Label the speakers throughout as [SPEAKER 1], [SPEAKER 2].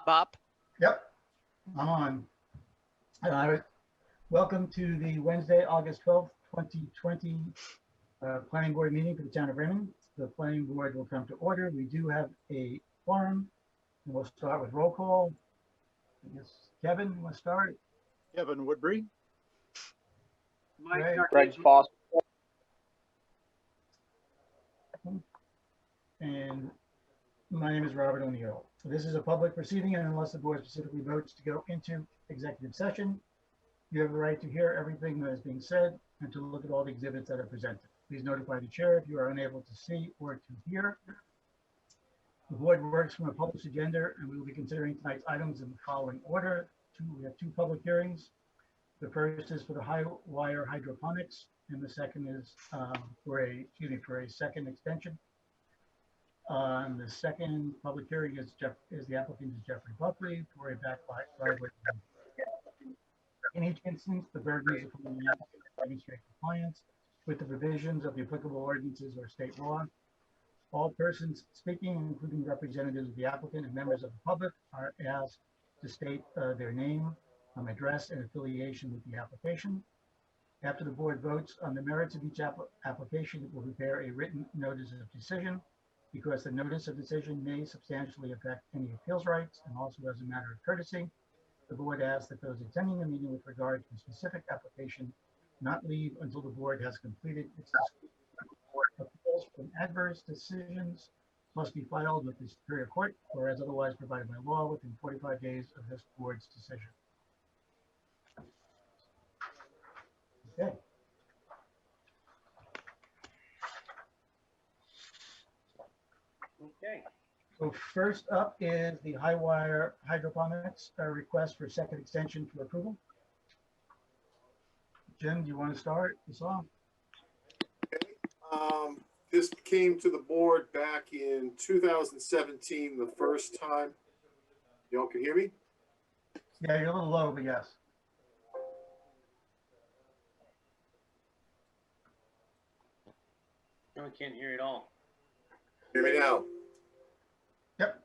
[SPEAKER 1] Bob?
[SPEAKER 2] Yep, I'm on. Welcome to the Wednesday, August 12th, 2020 Planning Board meeting for the town of Raymond. The Planning Board will come to order. We do have a quorum, and we'll start with roll call. I guess Kevin, you want to start?
[SPEAKER 3] Kevin Woodbury.
[SPEAKER 4] Greg Foster.
[SPEAKER 2] And my name is Robert O'Neill. So this is a public proceeding, and unless the board specifically votes to go into executive session, you have the right to hear everything that is being said and to look at all the exhibits that are presented. Please notify the chair if you are unable to see or to hear. The board works from a published agenda, and we will be considering tonight's items in the following order. We have two public hearings. The first is for the high wire hydroponics, and the second is for a second extension. The second public hearing is the applicant is Jeffrey Buckley for a back driveway. In each instance, the burden is upon the applicant to demonstrate compliance with the provisions of the applicable ordinances or state law. All persons speaking, including representatives of the applicant and members of the public, are asked to state their name, address, and affiliation with the application. After the board votes on the merits of each application, it will prepare a written notice of decision, because the notice of decision may substantially affect any appeals rights, and also as a matter of courtesy, the board asks that those attending the meeting with regard to a specific application not leave until the board has completed its discussion. Appeals from adverse decisions must be filed with the Superior Court or as otherwise provided by law within 45 days of this board's decision. Okay.
[SPEAKER 4] Okay.
[SPEAKER 2] So first up is the high wire hydroponics request for second extension for approval. Jim, do you want to start this off?
[SPEAKER 3] Okay. This came to the board back in 2017, the first time. Y'all can hear me?
[SPEAKER 2] Yeah, you're a little low, but yes.
[SPEAKER 4] No, we can't hear you at all.
[SPEAKER 3] Hear me now?
[SPEAKER 2] Yep.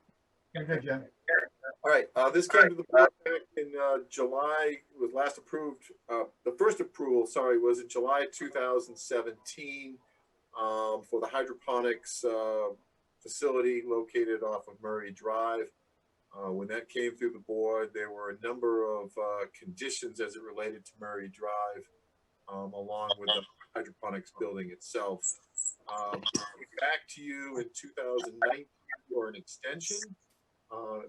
[SPEAKER 2] You're good, Jim.
[SPEAKER 3] All right. This came to the board back in July. It was last approved. The first approval, sorry, was in July 2017 for the hydroponics facility located off of Murray Drive. When that came through the board, there were a number of conditions as it related to Murray Drive, along with the hydroponics building itself. Back to you in 2019 for an extension,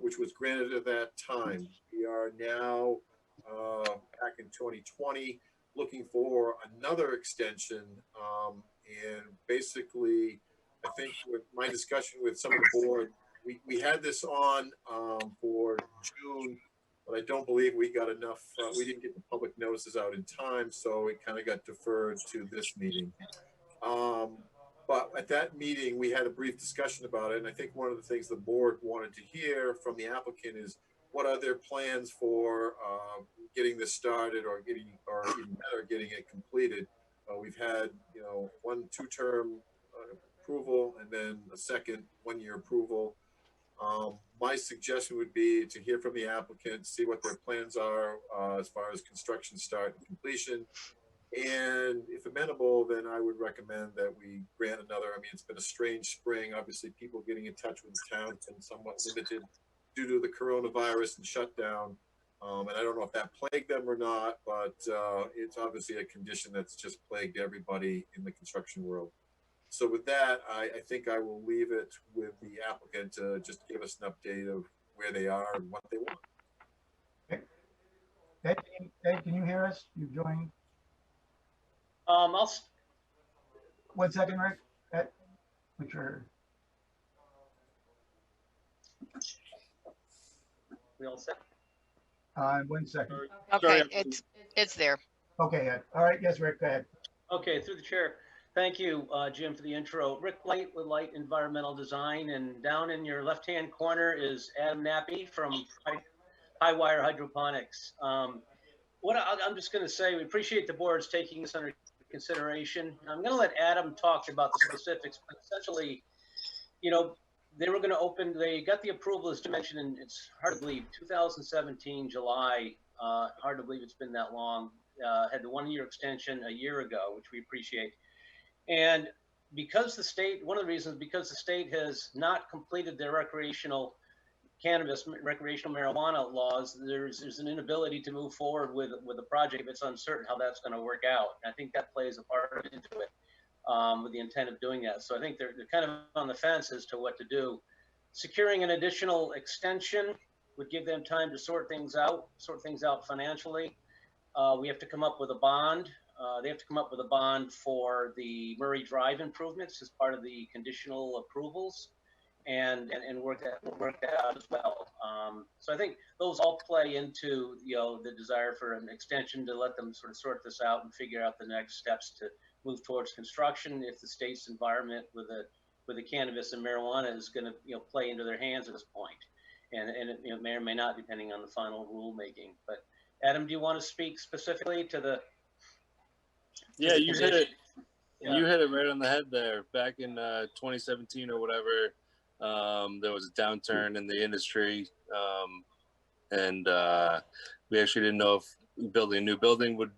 [SPEAKER 3] which was granted at that time. We are now back in 2020 looking for another extension, and basically I think with my discussion with some of the board, we had this on for June, but I don't believe we got enough, we didn't get the public notices out in time, so it kind of got deferred to this meeting. But at that meeting, we had a brief discussion about it, and I think one of the things the board wanted to hear from the applicant is what are their plans for getting this started, or even better, getting it completed. We've had, you know, 1 2-term approval, and then a second 1-year approval. My suggestion would be to hear from the applicant, see what their plans are as far as construction start and completion. And if amenable, then I would recommend that we grant another. I mean, it's been a strange spring. Obviously, people getting in touch with the town has been somewhat limited due to the coronavirus and shutdown. And I don't know if that plagued them or not, but it's obviously a condition that's just plagued everybody in the construction world. So with that, I think I will leave it with the applicant to just give us an update of where they are and what they want.
[SPEAKER 2] Okay. Ed, can you hear us? You've joined.
[SPEAKER 4] I'll.
[SPEAKER 2] 1 second, Rick. Ed, which are.
[SPEAKER 4] We all set?
[SPEAKER 2] 1 second.
[SPEAKER 1] Okay, it's there.
[SPEAKER 2] Okay, Ed. All right. Yes, Rick, go ahead.
[SPEAKER 4] Okay, through the chair. Thank you, Jim, for the intro. Rick Light with Light Environmental Design, and down in your left-hand corner is Adam Nappy from High Wire Hydroponics. I'm just going to say we appreciate the board's taking this under consideration. I'm going to let Adam talk about the specifics, but essentially, you know, they were going to open, they got the approval, as you mentioned, and it's hard to believe, 2017, July, hard to believe it's been that long, had the 1-year extension a year ago, which we appreciate. And because the state, one of the reasons, because the state has not completed their recreational marijuana laws, there's an inability to move forward with the project if it's uncertain how that's going to work out. And I think that plays a part into it, with the intent of doing that. So I think they're kind of on the fence as to what to do. Securing an additional extension would give them time to sort things out financially. We have to come up with a bond. They have to come up with a bond for the Murray Drive improvements as part of the conditional approvals, and work that out as well. So I think those all play into, you know, the desire for an extension to let them sort of sort this out and figure out the next steps to move towards construction if the state's environment with the cannabis and marijuana is going to, you know, play into their hands at this point. And it, you know, may or may not, depending on the final rulemaking. But Adam, do you want to speak specifically to the?
[SPEAKER 5] Yeah, you hit it.
[SPEAKER 4] Yeah.
[SPEAKER 5] You hit it right on the head there. Back in 2017 or whatever, there was a downturn in the industry, and we actually didn't know if building a new building would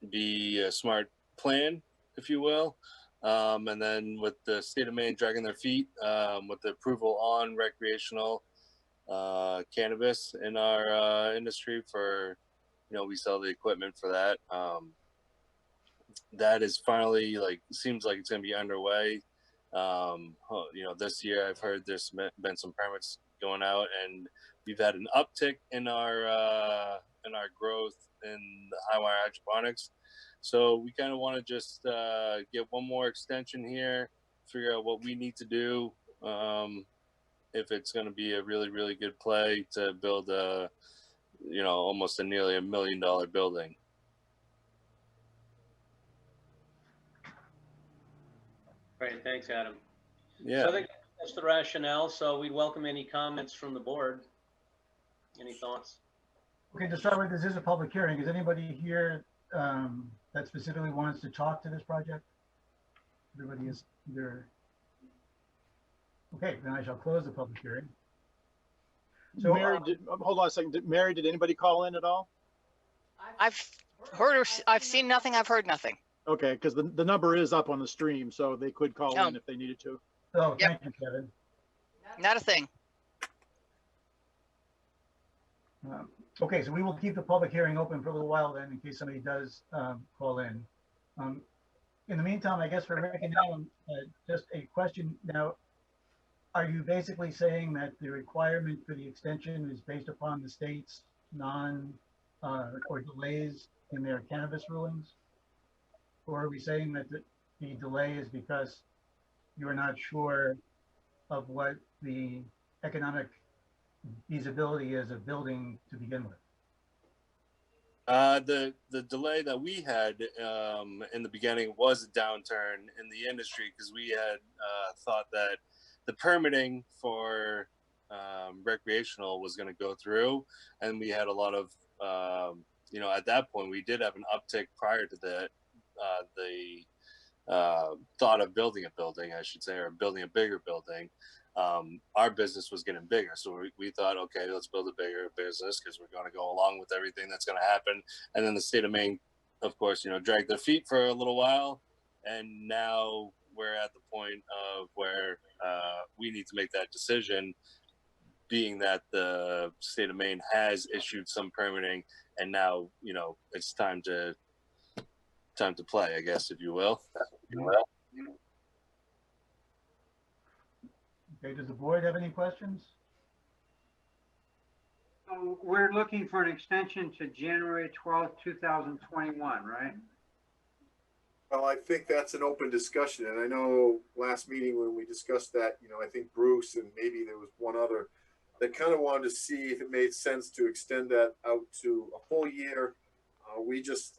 [SPEAKER 5] be a smart plan, if you will. And then with the state of Maine dragging their feet with the approval on recreational cannabis in our industry, for, you know, we sell the equipment for that. That is finally, like, seems like it's going to be underway. You know, this year I've heard there's been some permits going out, and we've had an uptick in our growth in the high wire hydroponics. So we kind of want to just get one more extension here, figure out what we need to do, if it's going to be a really, really good play to build a, you know, almost a nearly $1 million building.
[SPEAKER 4] Great, thanks, Adam.
[SPEAKER 5] Yeah.
[SPEAKER 4] So I think that's the rationale. So we'd welcome any comments from the board. Any thoughts?
[SPEAKER 2] Okay, to start with, this is a public hearing. Is anybody here that specifically wants to talk to this project? Everybody is either. Okay, then I shall close the public hearing. So
[SPEAKER 6] Mary, hold on a second. Mary, did anybody call in at all?
[SPEAKER 1] I've heard or I've seen nothing. I've heard nothing.
[SPEAKER 6] Okay, because the number is up on the stream, so they could call
[SPEAKER 1] Oh.
[SPEAKER 6] in if they needed to.
[SPEAKER 2] Oh,
[SPEAKER 1] Yep.
[SPEAKER 2] thank you, Kevin.
[SPEAKER 1] Not a thing.
[SPEAKER 2] Okay, so we will keep the public hearing open for a little while then, in case somebody does call in. In the meantime, I guess for Rick and Alan, just a question now. Are you basically saying that the requirement for the extension is based upon the state's or delays in their cannabis rulings? Or are we saying that the delay is because you are not sure of what the economic feasibility is of building to begin with?
[SPEAKER 5] The delay that we had in the beginning was a downturn in the industry, because we had thought that the permitting for recreational was going to go through, and we had a lot of you know, at that point we did have an uptick prior to the thought of building a building, I should say, or building a bigger building. Our business was getting bigger, so we thought, okay, let's build a bigger business because we're going to go along with everything that's going to happen. And then the state of Maine, of course, you know, dragged their feet for a little while, and now we're at the point of where we need to make that decision, being that the state of Maine has issued some permitting, and now, you know, it's time to play, I guess, if you will.
[SPEAKER 2] Okay, does the board have any questions?
[SPEAKER 7] So we're looking for an extension to January 12th, 2021, right?
[SPEAKER 3] Well, I think that's an open discussion, and I know last meeting when we discussed that, you know, I think Bruce and maybe there was one other that kind of wanted to see if it made sense to extend that out to a full year.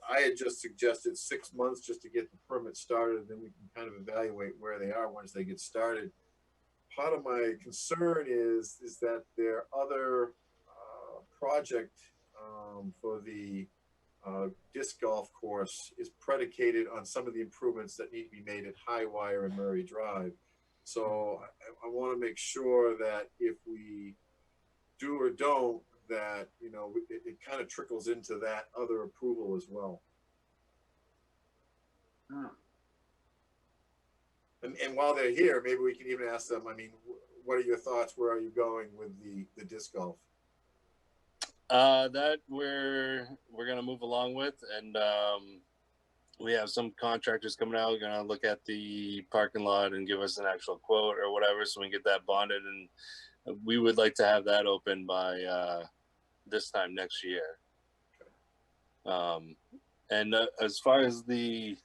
[SPEAKER 3] I had just suggested 6 months just to get the permit started, and then we can kind of evaluate where they are once they get started. Part of my concern is that their other project for the disc golf course is predicated on some of the improvements that need to be made at High Wire and Murray Drive. So I want to make sure that if we do or don't, that, you know, it kind of trickles into that other approval as well.
[SPEAKER 7] Oh.
[SPEAKER 3] And while they're here, maybe we can even ask them, I mean, what are your thoughts? Where are you going with the disc golf?
[SPEAKER 5] That we're gonna move along with, and we have some contractors coming out, gonna look at the parking lot and give us an actual quote or whatever, so we can get that bonded, and we would like to have that open by this time next year. And as far as the,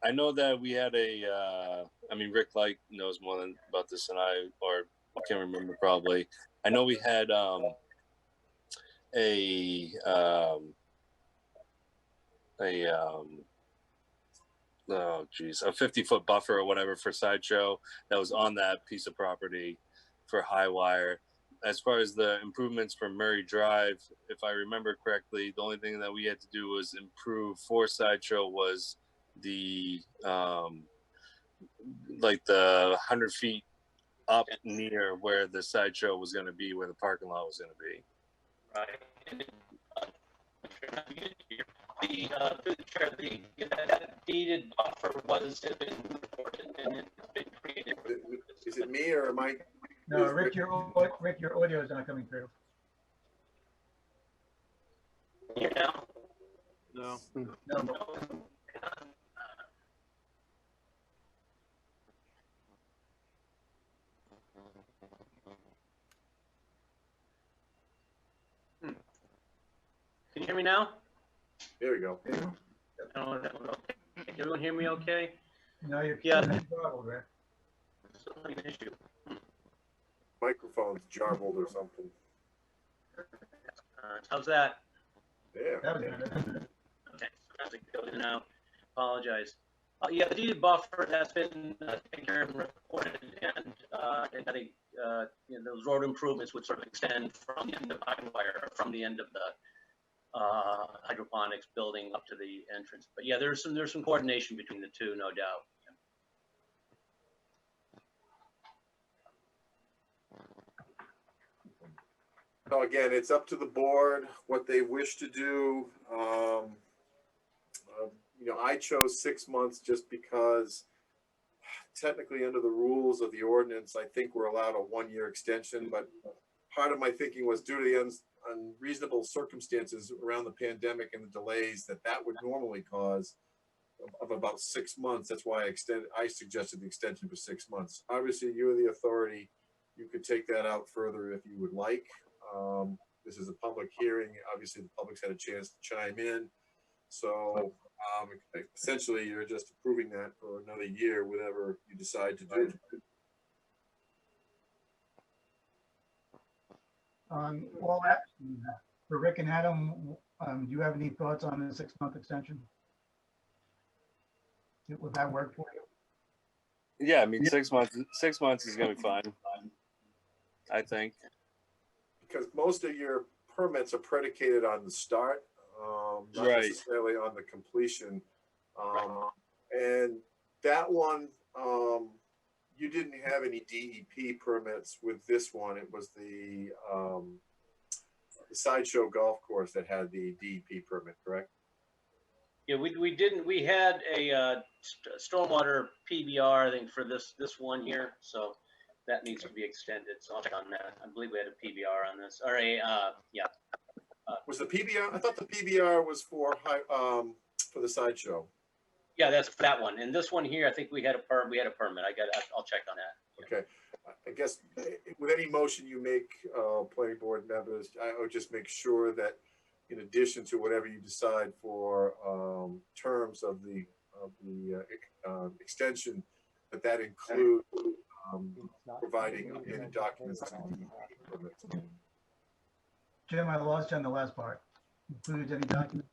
[SPEAKER 5] I know that we had a, I mean, Rick Light knows more than about this than I, or I can't remember probably. I know we had a 50-foot buffer or whatever for Sideshow that was on that piece of property for high wire. As far as the improvements for Murray Drive, if I remember correctly, the only thing that we had to do was improve for Sideshow was the like the 100 feet up near where the Sideshow was going to be, where the parking lot was going to be.
[SPEAKER 4] Right. That deeded buffer was been reported and it's been created.
[SPEAKER 3] Is it me or am I?
[SPEAKER 2] No, Rick, your audio is not coming through.
[SPEAKER 4] Here now.
[SPEAKER 6] No.
[SPEAKER 2] No.
[SPEAKER 4] Can you hear me now?
[SPEAKER 3] There we go.
[SPEAKER 4] No, that was okay. Can everyone hear me okay?
[SPEAKER 2] No, you're
[SPEAKER 4] Yeah.
[SPEAKER 2] trouble, Rick.
[SPEAKER 4] Still having an issue.
[SPEAKER 3] Microphone's jarbled or something.
[SPEAKER 4] How's that?
[SPEAKER 3] There.
[SPEAKER 2] That was good.
[SPEAKER 4] Okay, so as it goes in and out, apologize. Yeah, the deeded buffer has been taken care of and reported, and I think you know, those road improvements would sort of extend from the end of Highwire, from the end of the hydroponics building up to the entrance. But yeah, there's some coordination between the two, no doubt.
[SPEAKER 3] So again, it's up to the board what they wish to do. You know, I chose 6 months just because technically under the rules of the ordinance, I think we're allowed a 1-year extension, but part of my thinking was due to the unreasonable circumstances around the pandemic and the delays that would normally cause of about 6 months. That's why I suggested the extension for 6 months. Obviously, you're the authority. You could take that out further if you would like. This is a public hearing. Obviously, the public's had a chance to chime in. So essentially, you're just approving that for another year, whatever you decide to do.
[SPEAKER 2] All that, for Rick and Adam, do you have any thoughts on the 6-month extension? Would that work for you?
[SPEAKER 5] Yeah, I mean, 6 months. 6 months is going to be fine, I think.
[SPEAKER 3] Because most of your permits are predicated on the start, not
[SPEAKER 5] Right.
[SPEAKER 3] necessarily on the completion. And that one, you didn't have any DEP permits with this one. It was the Sideshow Golf Course that had the DEP permit, correct?
[SPEAKER 4] Yeah, we didn't. We had a stormwater PBR, I think, for this one here, so that needs to be extended. So I'll check on that. I believe we had a PBR on this, or a yeah.
[SPEAKER 3] Was the PBR? I thought the PBR was for the Sideshow.
[SPEAKER 4] Yeah, that's that one. And this one here, I think we had a permit. I'll check on that.
[SPEAKER 3] Okay. I guess with any motion you make, planning board members, I would just make sure that in addition to whatever you decide for terms of the extension, that include providing updated documents to the permits.
[SPEAKER 2] Jim, I lost you on the last part. Includes any document?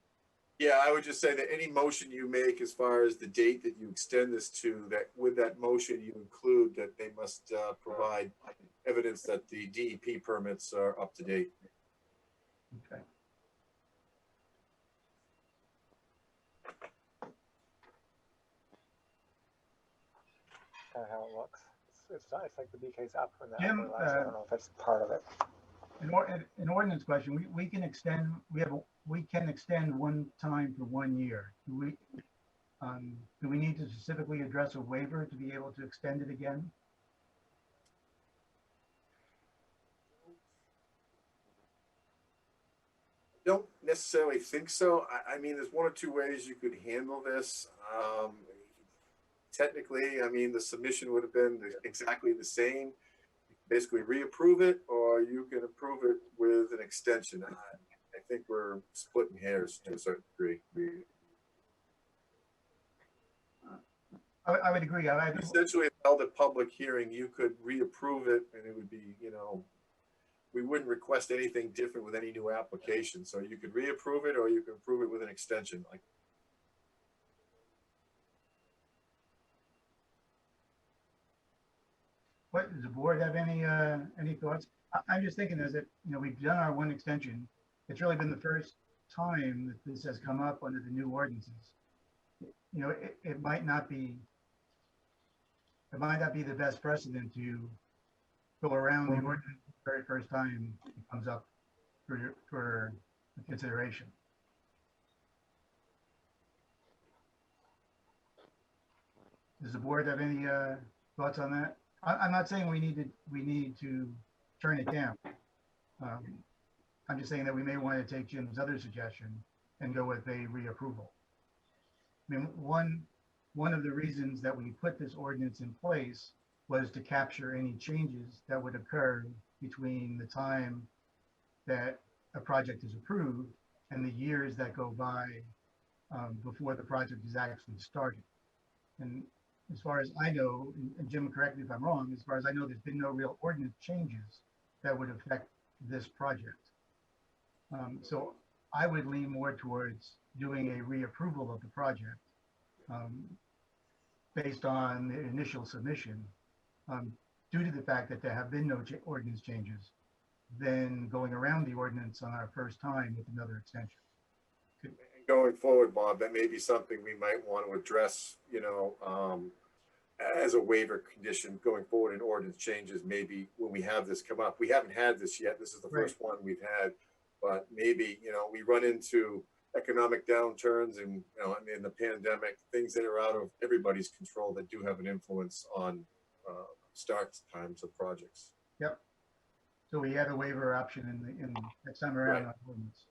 [SPEAKER 3] Yeah, I would just say that any motion you make as far as the date that you extend this to, that with that motion you include that they must provide evidence that the DEP permits are up to date.
[SPEAKER 2] Okay.
[SPEAKER 8] kind of how it looks. It's not, it's like the BK's up from the
[SPEAKER 2] Jim,
[SPEAKER 8] upper last. I don't know if that's part of it.
[SPEAKER 2] An ordinance question, we can extend, we can extend one time for 1 year. Do we need to specifically address a waiver to be able to extend it again?
[SPEAKER 3] Don't necessarily think so. I mean, there's one or two ways you could handle this. Technically, I mean, the submission would have been exactly the same. Basically reapprove it, or you can approve it with an extension. I think we're splitting hairs to a certain degree.
[SPEAKER 2] I would agree.
[SPEAKER 3] Essentially, held a public hearing, you could reapprove it, and it would be, you know, we wouldn't request anything different with any new application. So you could reapprove it, or you can approve it with an extension. Like,
[SPEAKER 2] what does the board have any thoughts? I'm just thinking is that, you know, we've done our one extension. It's really been the first time that this has come up under the new ordinances. You know, it might not be the best precedent to go around the ordinance the very first time it comes up for consideration. Does the board have any thoughts on that? I'm not saying we need to turn it down. I'm just saying that we may want to take Jim's other suggestion and go with a reapproval. I mean, one of the reasons that we put this ordinance in place was to capture any changes that would occur between the time that a project is approved and the years that go by before the project is actually started. And as far as I know, and Jim, correct me if I'm wrong, as far as I know, there's been no real ordinance changes that would affect this project. So I would lean more towards doing a reapproval of the project based on the initial submission, due to the fact that there have been no ordinance changes, than going around the ordinance on our first time with another extension.
[SPEAKER 3] going forward, Bob, that may be something we might want to address, you know, as a waiver condition going forward in ordinance changes, maybe when we have this come up. We haven't had this yet. This is the first one we've had, but maybe, you know, we run into economic downturns and, you know, in the pandemic, things that are out of everybody's control that do have an influence on start times of projects.
[SPEAKER 2] Yep. So we had a waiver option in next time around on ordinance.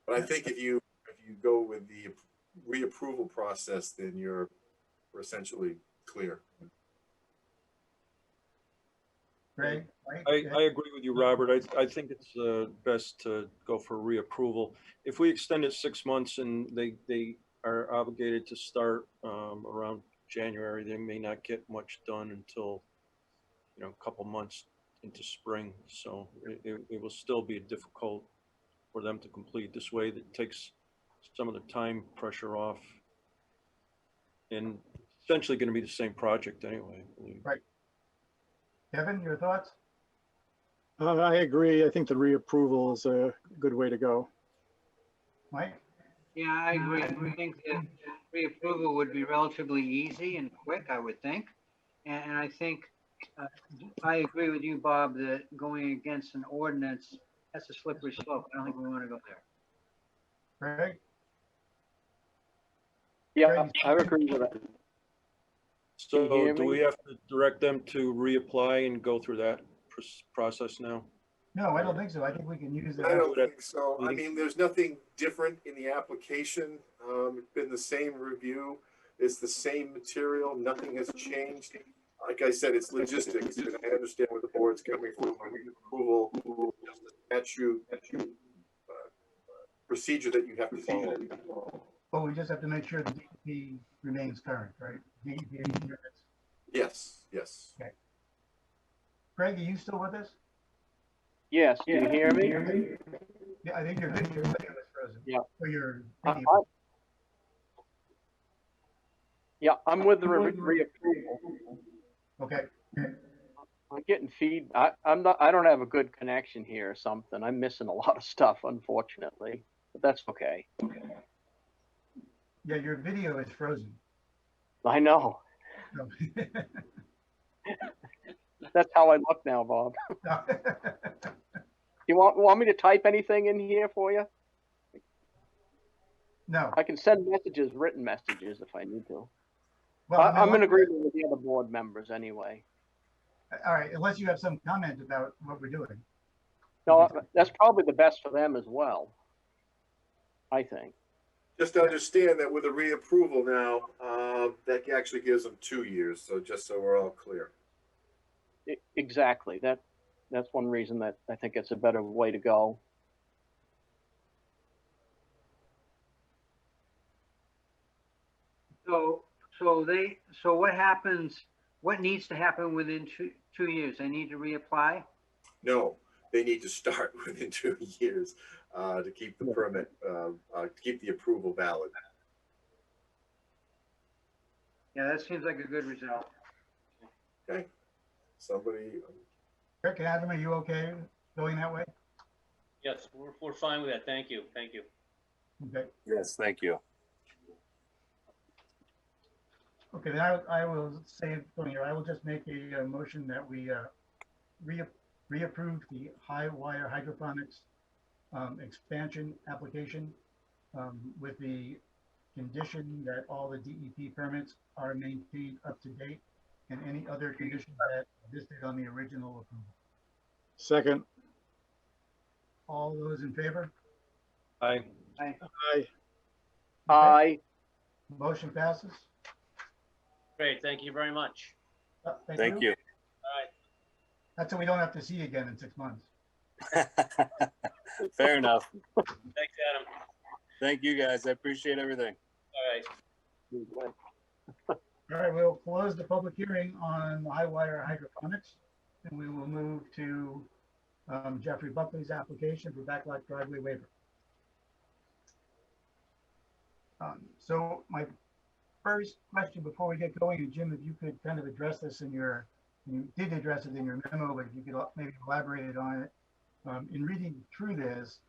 [SPEAKER 3] But I think if you go with the reapproval process, then we're essentially clear.
[SPEAKER 2] Greg?
[SPEAKER 9] I agree with you, Robert. I think it's best to go for reapproval. If we extend it 6 months and they are obligated to start around January, they may not get much done until, you know, a couple months into spring. So it will still be difficult for them to complete. This way that takes some of the time pressure off, and essentially going to be the same project anyway, I believe.
[SPEAKER 2] Right. Kevin, your thoughts?
[SPEAKER 6] I agree. I think the reapproval is a good way to go.
[SPEAKER 2] Mike?
[SPEAKER 7] Yeah, I agree. I think that reapproval would be relatively easy and quick, I would think. And I think I agree with you, Bob, that going against an ordinance, that's a slippery slope. I don't think we want to go there.
[SPEAKER 2] Greg?
[SPEAKER 10] Yeah, I agree with that.
[SPEAKER 9] So do we have to direct them to reapply and go through that process now?
[SPEAKER 2] No, I don't think so. I think we can use
[SPEAKER 3] I
[SPEAKER 2] that.
[SPEAKER 3] don't think so. I mean, there's nothing different in the application. It's been the same review. It's the same material. Nothing has changed. Like I said, it's logistics, and I understand where the board's coming from. Approval, just the statute procedure that you have to follow.
[SPEAKER 2] But we just have to make sure the DEP remains current, right? DEP units.
[SPEAKER 3] Yes, yes.
[SPEAKER 2] Okay. Greg, are you still with us?
[SPEAKER 10] Yes, can you hear me?
[SPEAKER 2] Yeah, I think your video is frozen.
[SPEAKER 10] Yeah.
[SPEAKER 2] Or your video.
[SPEAKER 10] Yeah, I'm with the reapproval.
[SPEAKER 2] Okay.
[SPEAKER 10] I'm getting feed. I don't have a good connection here or something. I'm missing a lot of stuff, unfortunately, but that's okay.
[SPEAKER 2] Yeah, your video is frozen.
[SPEAKER 10] I know.
[SPEAKER 2] So
[SPEAKER 10] That's how I look now, Bob. You want me to type anything in here for you?
[SPEAKER 2] No.
[SPEAKER 10] I can send messages, written messages if I need to.
[SPEAKER 2] Well, I mean,
[SPEAKER 10] I'm in agreement with the other board members anyway.
[SPEAKER 2] all right, unless you have some comment about what we're doing.
[SPEAKER 10] No, that's probably the best for them as well, I think.
[SPEAKER 3] Just understand that with a reapproval now, that actually gives them 2 years. So just so we're all clear.
[SPEAKER 10] Exactly. That's one reason that I think it's a better way to go.
[SPEAKER 7] So what happens, what needs to happen within 2 years? They need to reapply?
[SPEAKER 3] No, they need to start within 2 years to keep the permit, to keep the approval valid.
[SPEAKER 7] Yeah, that seems like a good result.
[SPEAKER 3] Okay. Somebody.
[SPEAKER 2] Rick, Adam, are you okay going that way?
[SPEAKER 4] Yes, we're fine with that. Thank you. Thank you.
[SPEAKER 2] Okay.
[SPEAKER 5] Yes, thank you.
[SPEAKER 2] Okay, then I will say, I will just make a motion that we reapprove the high wire hydroponics expansion application with the condition that all the DEP permits are maintained up to date and any other conditions that existed on the original approval.
[SPEAKER 6] Second.
[SPEAKER 2] All those in favor?
[SPEAKER 9] Aye.
[SPEAKER 7] Aye.
[SPEAKER 6] Aye.
[SPEAKER 10] Aye.
[SPEAKER 2] Motion passes.
[SPEAKER 4] Great. Thank you very much.
[SPEAKER 5] Thank you.
[SPEAKER 4] All right.
[SPEAKER 2] That's so we don't have to see you again in 6 months.
[SPEAKER 5] Fair enough.
[SPEAKER 4] Thanks, Adam.
[SPEAKER 5] Thank you, guys. I appreciate everything.
[SPEAKER 4] All right.
[SPEAKER 2] All right, we'll close the public hearing on high wire hydroponics, and we will move to Jeffrey Buckley's application for backlot driveway waiver. So my first question before we get going, and Jim, if you could kind of address this in your, you did address it in your memo, but if you could maybe elaborate on it. In reading through this,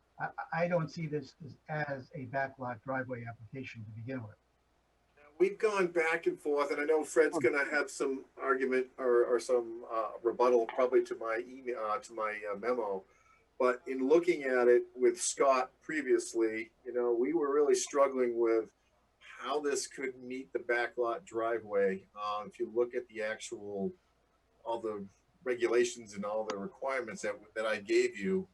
[SPEAKER 2] I don't see this as a backlot driveway application to begin with.
[SPEAKER 3] We've gone back and forth, and I know Fred's going to have some argument or some rebuttal probably to my email, to my memo. But in looking at it with Scott previously, you know, we were really struggling with how this could meet the backlot driveway. If you look at the actual, all the regulations and all the requirements that I gave you,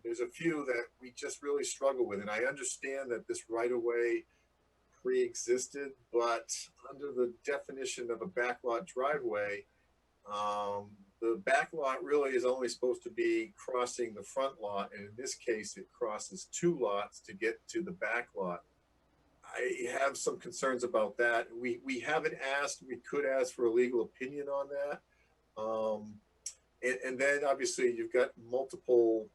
[SPEAKER 3] there's a few that we just really struggle with. And I understand that this right-of-way pre-existed, but under the definition of a backlot driveway, the backlot really is only supposed to be crossing the front lot, and in this case it crosses 2 lots to get to the back lot. I have some concerns about that. We haven't asked, we could ask for a legal opinion on that. And then obviously you've got multiple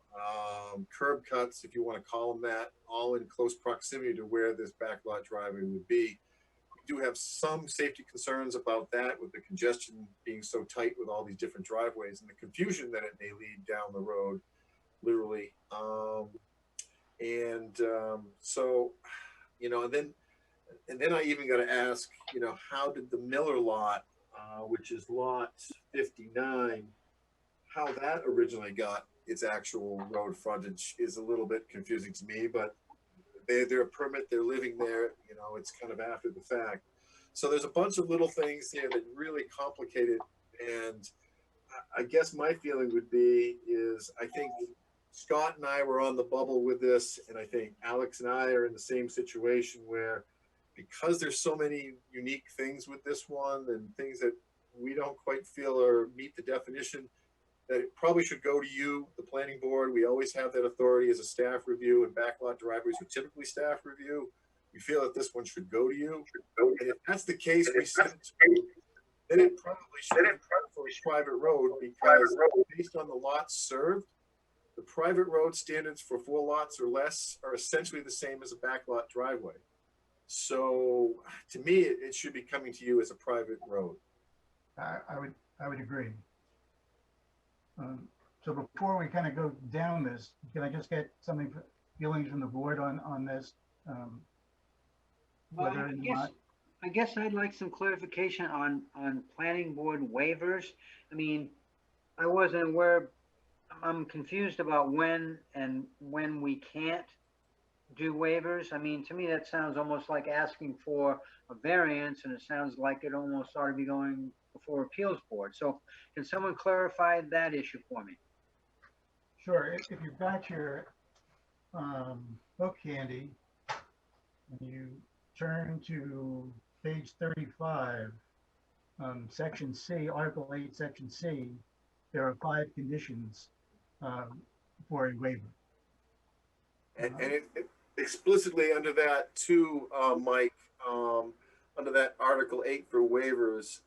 [SPEAKER 3] curb cuts, if you want to call them that, all in close proximity to where this backlot driveway would be. We do have some safety concerns about that, with the congestion being so tight with all these different driveways and the confusion that it may lead down the road, literally. So, you know, and then I even got to ask, you know, how did the Miller lot, which is lot 59, how that originally got its actual road frontage is a little bit confusing to me, but they're a permit, they're living there, you know, it's kind of after the fact. So there's a bunch of little things here that really complicate it. And I guess my feeling would be is I think Scott and I were on the bubble with this, and I think Alex and I are in the same situation where, because there's so many unique things with this one and things that we don't quite feel or meet the definition, that it probably should go to you, the planning board. We always have that authority as a staff review, and backlot driveways are typically staff review. We feel that this one should go to you. And if that's the case, we send it to you, then it probably should be for a private road, because based on the lots served, the private road standards for 4 lots or less are essentially the same as a backlot driveway. So to me, it should be coming to you as a private road.
[SPEAKER 2] I would agree. So before we kind of go down this, can I just get something, feelings from the board on this? Whether or not
[SPEAKER 7] I guess I'd like some clarification on planning board waivers. I mean, I wasn't aware, I'm confused about when and when we can't do waivers. I mean, to me, that sounds almost like asking for a variance, and it sounds like it almost ought to be going before appeals board. So can someone clarify that issue for me?
[SPEAKER 2] Sure, if you've got your book handy, and you turn to page 35, section C, Article 8, section C, there are 5 conditions for a waiver.
[SPEAKER 3] And it explicitly under that too, Mike, under that Article 8 for waivers,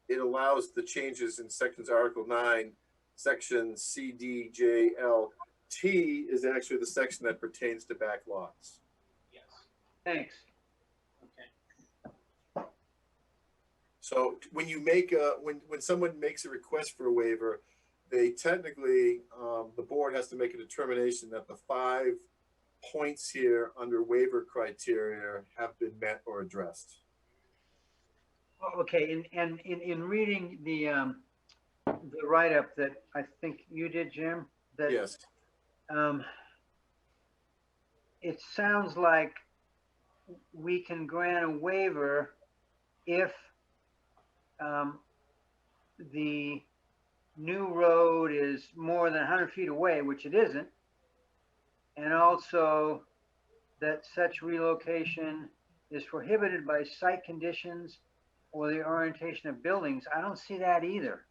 [SPEAKER 3] it allows the changes in sections Article 9, section C, D, J, L. T is actually the section that pertains to back lots.
[SPEAKER 4] Yes.
[SPEAKER 7] Thanks.
[SPEAKER 4] Okay.
[SPEAKER 3] So when you make when someone makes a request for a waiver, they technically, the board has to make a determination that the 5 points here under waiver criteria have been met or addressed.
[SPEAKER 7] Okay, and in reading the write-up that I think you did, Jim, that
[SPEAKER 3] Yes.
[SPEAKER 7] It sounds like we can grant a waiver if the new road is more than 100 feet away, which it isn't, and also that such relocation is prohibited by site conditions or the orientation of buildings. I don't see that either.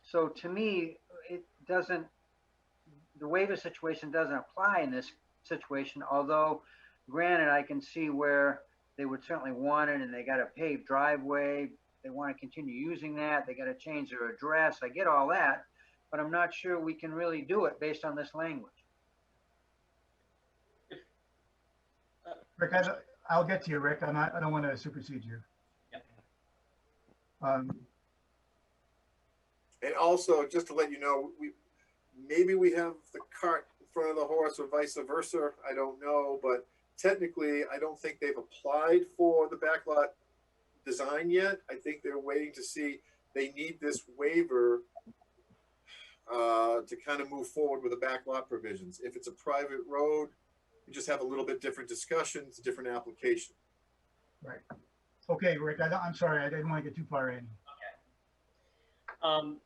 [SPEAKER 7] So to me, it doesn't, the waiver situation doesn't apply in this situation, although granted, I can see where they would certainly want it and they got a paved driveway. They want to continue using that. They got to change their address. I get all that, but I'm not sure we can really do it based on this language.
[SPEAKER 2] Rick, I'll get to you, Rick. I don't want to supersede you.
[SPEAKER 4] Yep.
[SPEAKER 3] And also, just to let you know, maybe we have the cart in front of the horse or vice versa. I don't know, but technically, I don't think they've applied for the backlot design yet. I think they're waiting to see, they need this waiver to kind of move forward with the backlot provisions. If it's a private road, you just have a little bit different discussions, different application.
[SPEAKER 2] Right. Okay, Rick, I'm sorry, I didn't want to get too far in.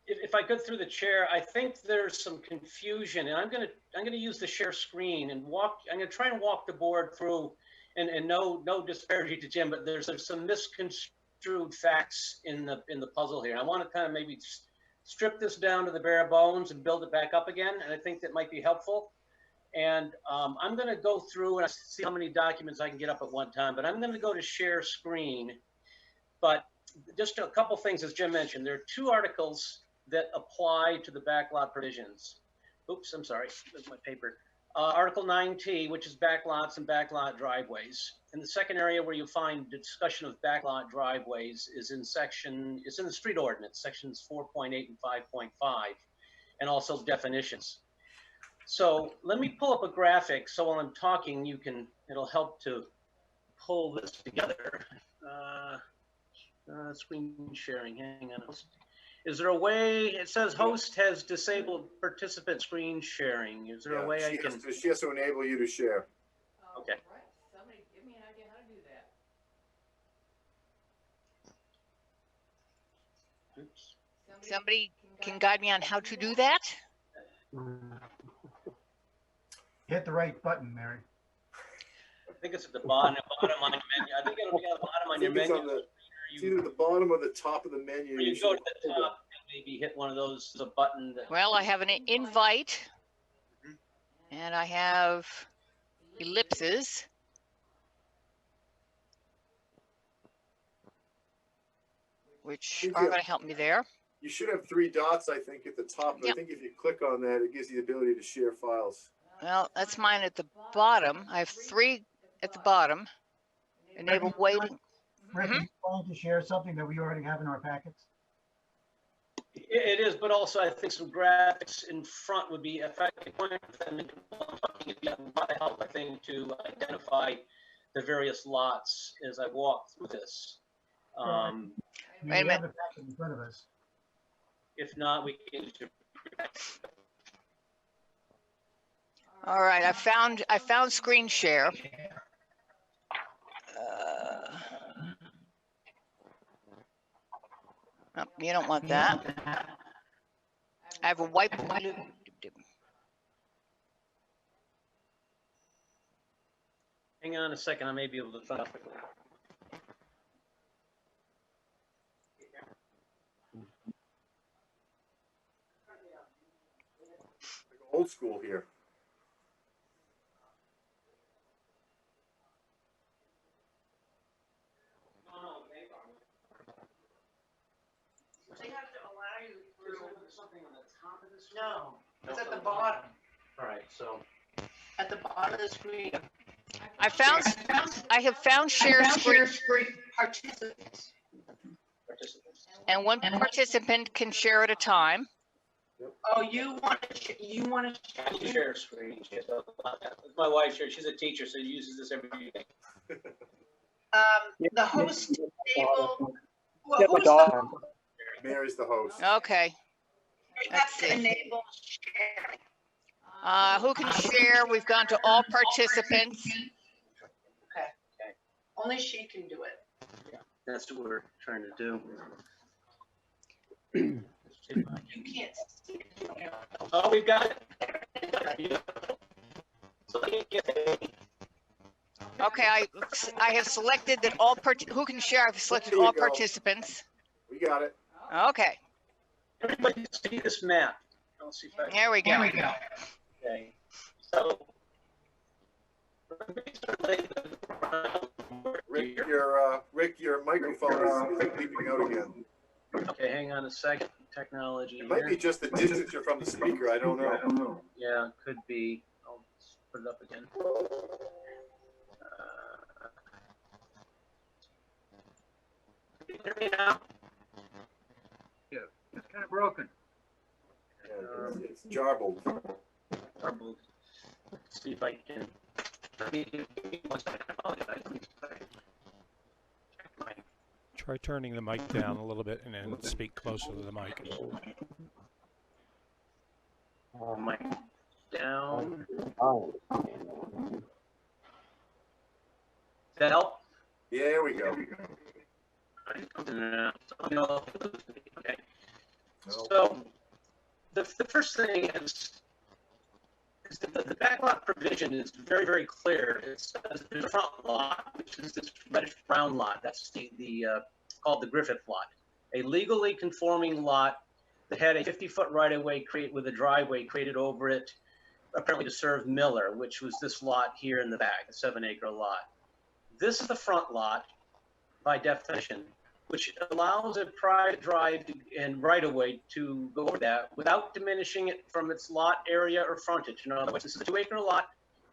[SPEAKER 4] If I could through the chair, I think there's some confusion, and I'm gonna use the share screen and I'm gonna try and walk the board through, and no disparity to Jim, but there's some misconstrued facts in the puzzle here. I want to kind of maybe strip this down to the bare bones and build it back up again, and I think that might be helpful. And I'm gonna go through and see how many documents I can get up at one time, but I'm gonna go to share screen. But just a couple things, as Jim mentioned, there are 2 articles that apply to the backlot provisions. Oops, I'm sorry, there's my paper. Article 9T, which is backlots and backlot driveways. And the second area where you find the discussion of backlot driveways is in the street ordinance, sections 4.8 and 5.5, and also definitions. So let me pull up a graphic so while I'm talking, it'll help to pull this together. Screen sharing, hang on. Is there a way, it says host has disabled participant screen sharing. Is there a way I can?
[SPEAKER 3] She has to enable you to share.
[SPEAKER 4] Okay.
[SPEAKER 11] Right. Somebody give me an idea how to do that.
[SPEAKER 4] Oops.
[SPEAKER 1] Somebody can guide me on how to do that?
[SPEAKER 2] Hit the right button, Mary.
[SPEAKER 4] I think it's at the bottom on your menu. I think it'll be at the bottom on your menu.
[SPEAKER 3] It's either the bottom or the top of the menu.
[SPEAKER 4] You go to the top and maybe hit one of those, the button.
[SPEAKER 1] Well, I have an invite, and I have ellipses. Which are going to help me there.
[SPEAKER 3] You should have 3 dots, I think, at the top. Yep. I think if you click on that, it gives you the ability to share files.
[SPEAKER 1] Well, that's mine at the bottom. I have 3 at the bottom. Enable waiting.
[SPEAKER 2] Rick, are you trying to share something that we already have in our packets?
[SPEAKER 4] It is, but also I think some graphics in front would be effective. I think to identify the various lots as I walk through this.
[SPEAKER 2] Wait a
[SPEAKER 1] Wait a
[SPEAKER 2] We have
[SPEAKER 1] minute.
[SPEAKER 2] the packet in front of us.
[SPEAKER 4] If not, we can.
[SPEAKER 1] All right, I found screen share. Oh, you don't want that. I have a whiteboard.
[SPEAKER 4] Hang on a second, I may be able to find it quickly.
[SPEAKER 3] Old school here.
[SPEAKER 11] They have to allow you through.
[SPEAKER 4] Something on the top of the screen?
[SPEAKER 11] No, it's at the bottom,
[SPEAKER 4] All right, so.
[SPEAKER 11] at the bottom of the screen.
[SPEAKER 1] I have found share screen,
[SPEAKER 11] Participants.
[SPEAKER 1] and one participant can share at a time.
[SPEAKER 11] Oh, you want to
[SPEAKER 4] I can share a screen. My wife shares, she's a teacher, so uses this every day.
[SPEAKER 11] the host table. Well,
[SPEAKER 10] Get my
[SPEAKER 11] who's
[SPEAKER 10] dog.
[SPEAKER 11] the,
[SPEAKER 3] Mary's the host.
[SPEAKER 1] Okay.
[SPEAKER 11] you have to enable sharing.
[SPEAKER 1] Who can share? We've gone to all participants.
[SPEAKER 11] Okay. Only she can do it.
[SPEAKER 4] That's what we're trying to do.
[SPEAKER 11] You can't see it.
[SPEAKER 4] Oh, we've got it. So let me get
[SPEAKER 1] Okay, I have selected that all who can share? I've selected
[SPEAKER 3] There you
[SPEAKER 1] all
[SPEAKER 3] go.
[SPEAKER 1] participants.
[SPEAKER 3] We got it.
[SPEAKER 1] Okay,
[SPEAKER 4] everybody see this map. Let's see if I can.
[SPEAKER 1] there we go.
[SPEAKER 4] Okay. So.
[SPEAKER 3] Rick, your microphone is bleeping out again.
[SPEAKER 4] Okay, hang on a second. Technology.
[SPEAKER 3] It might be
[SPEAKER 4] here.
[SPEAKER 3] just the distance you're from the speaker. I don't know.
[SPEAKER 4] Yeah, could be. I'll put it up again. Can you hear me now?
[SPEAKER 7] Yeah, it's kind of broken.
[SPEAKER 3] Yeah, it's jarbled.
[SPEAKER 4] Garbled. Let's see if I can.
[SPEAKER 12] Try turning the mic down a little bit and then speak closer to the mic.
[SPEAKER 4] Oh, mic down. Does that help?
[SPEAKER 3] Yeah, there we go.
[SPEAKER 4] Okay. So the first thing is that the backlot provision is very, very clear. It's there's a front lot, which is this reddish brown lot. That's the called the Griffith lot, a legally conforming lot that had a 50-foot right-of-way create with a driveway created over it, apparently to serve Miller, which was this lot here in the back, a 7-acre lot. This is the front lot, by definition, which allows a private drive and right-of-way to go over that without diminishing it from its lot area or frontage. In other words, this is a 2-acre lot.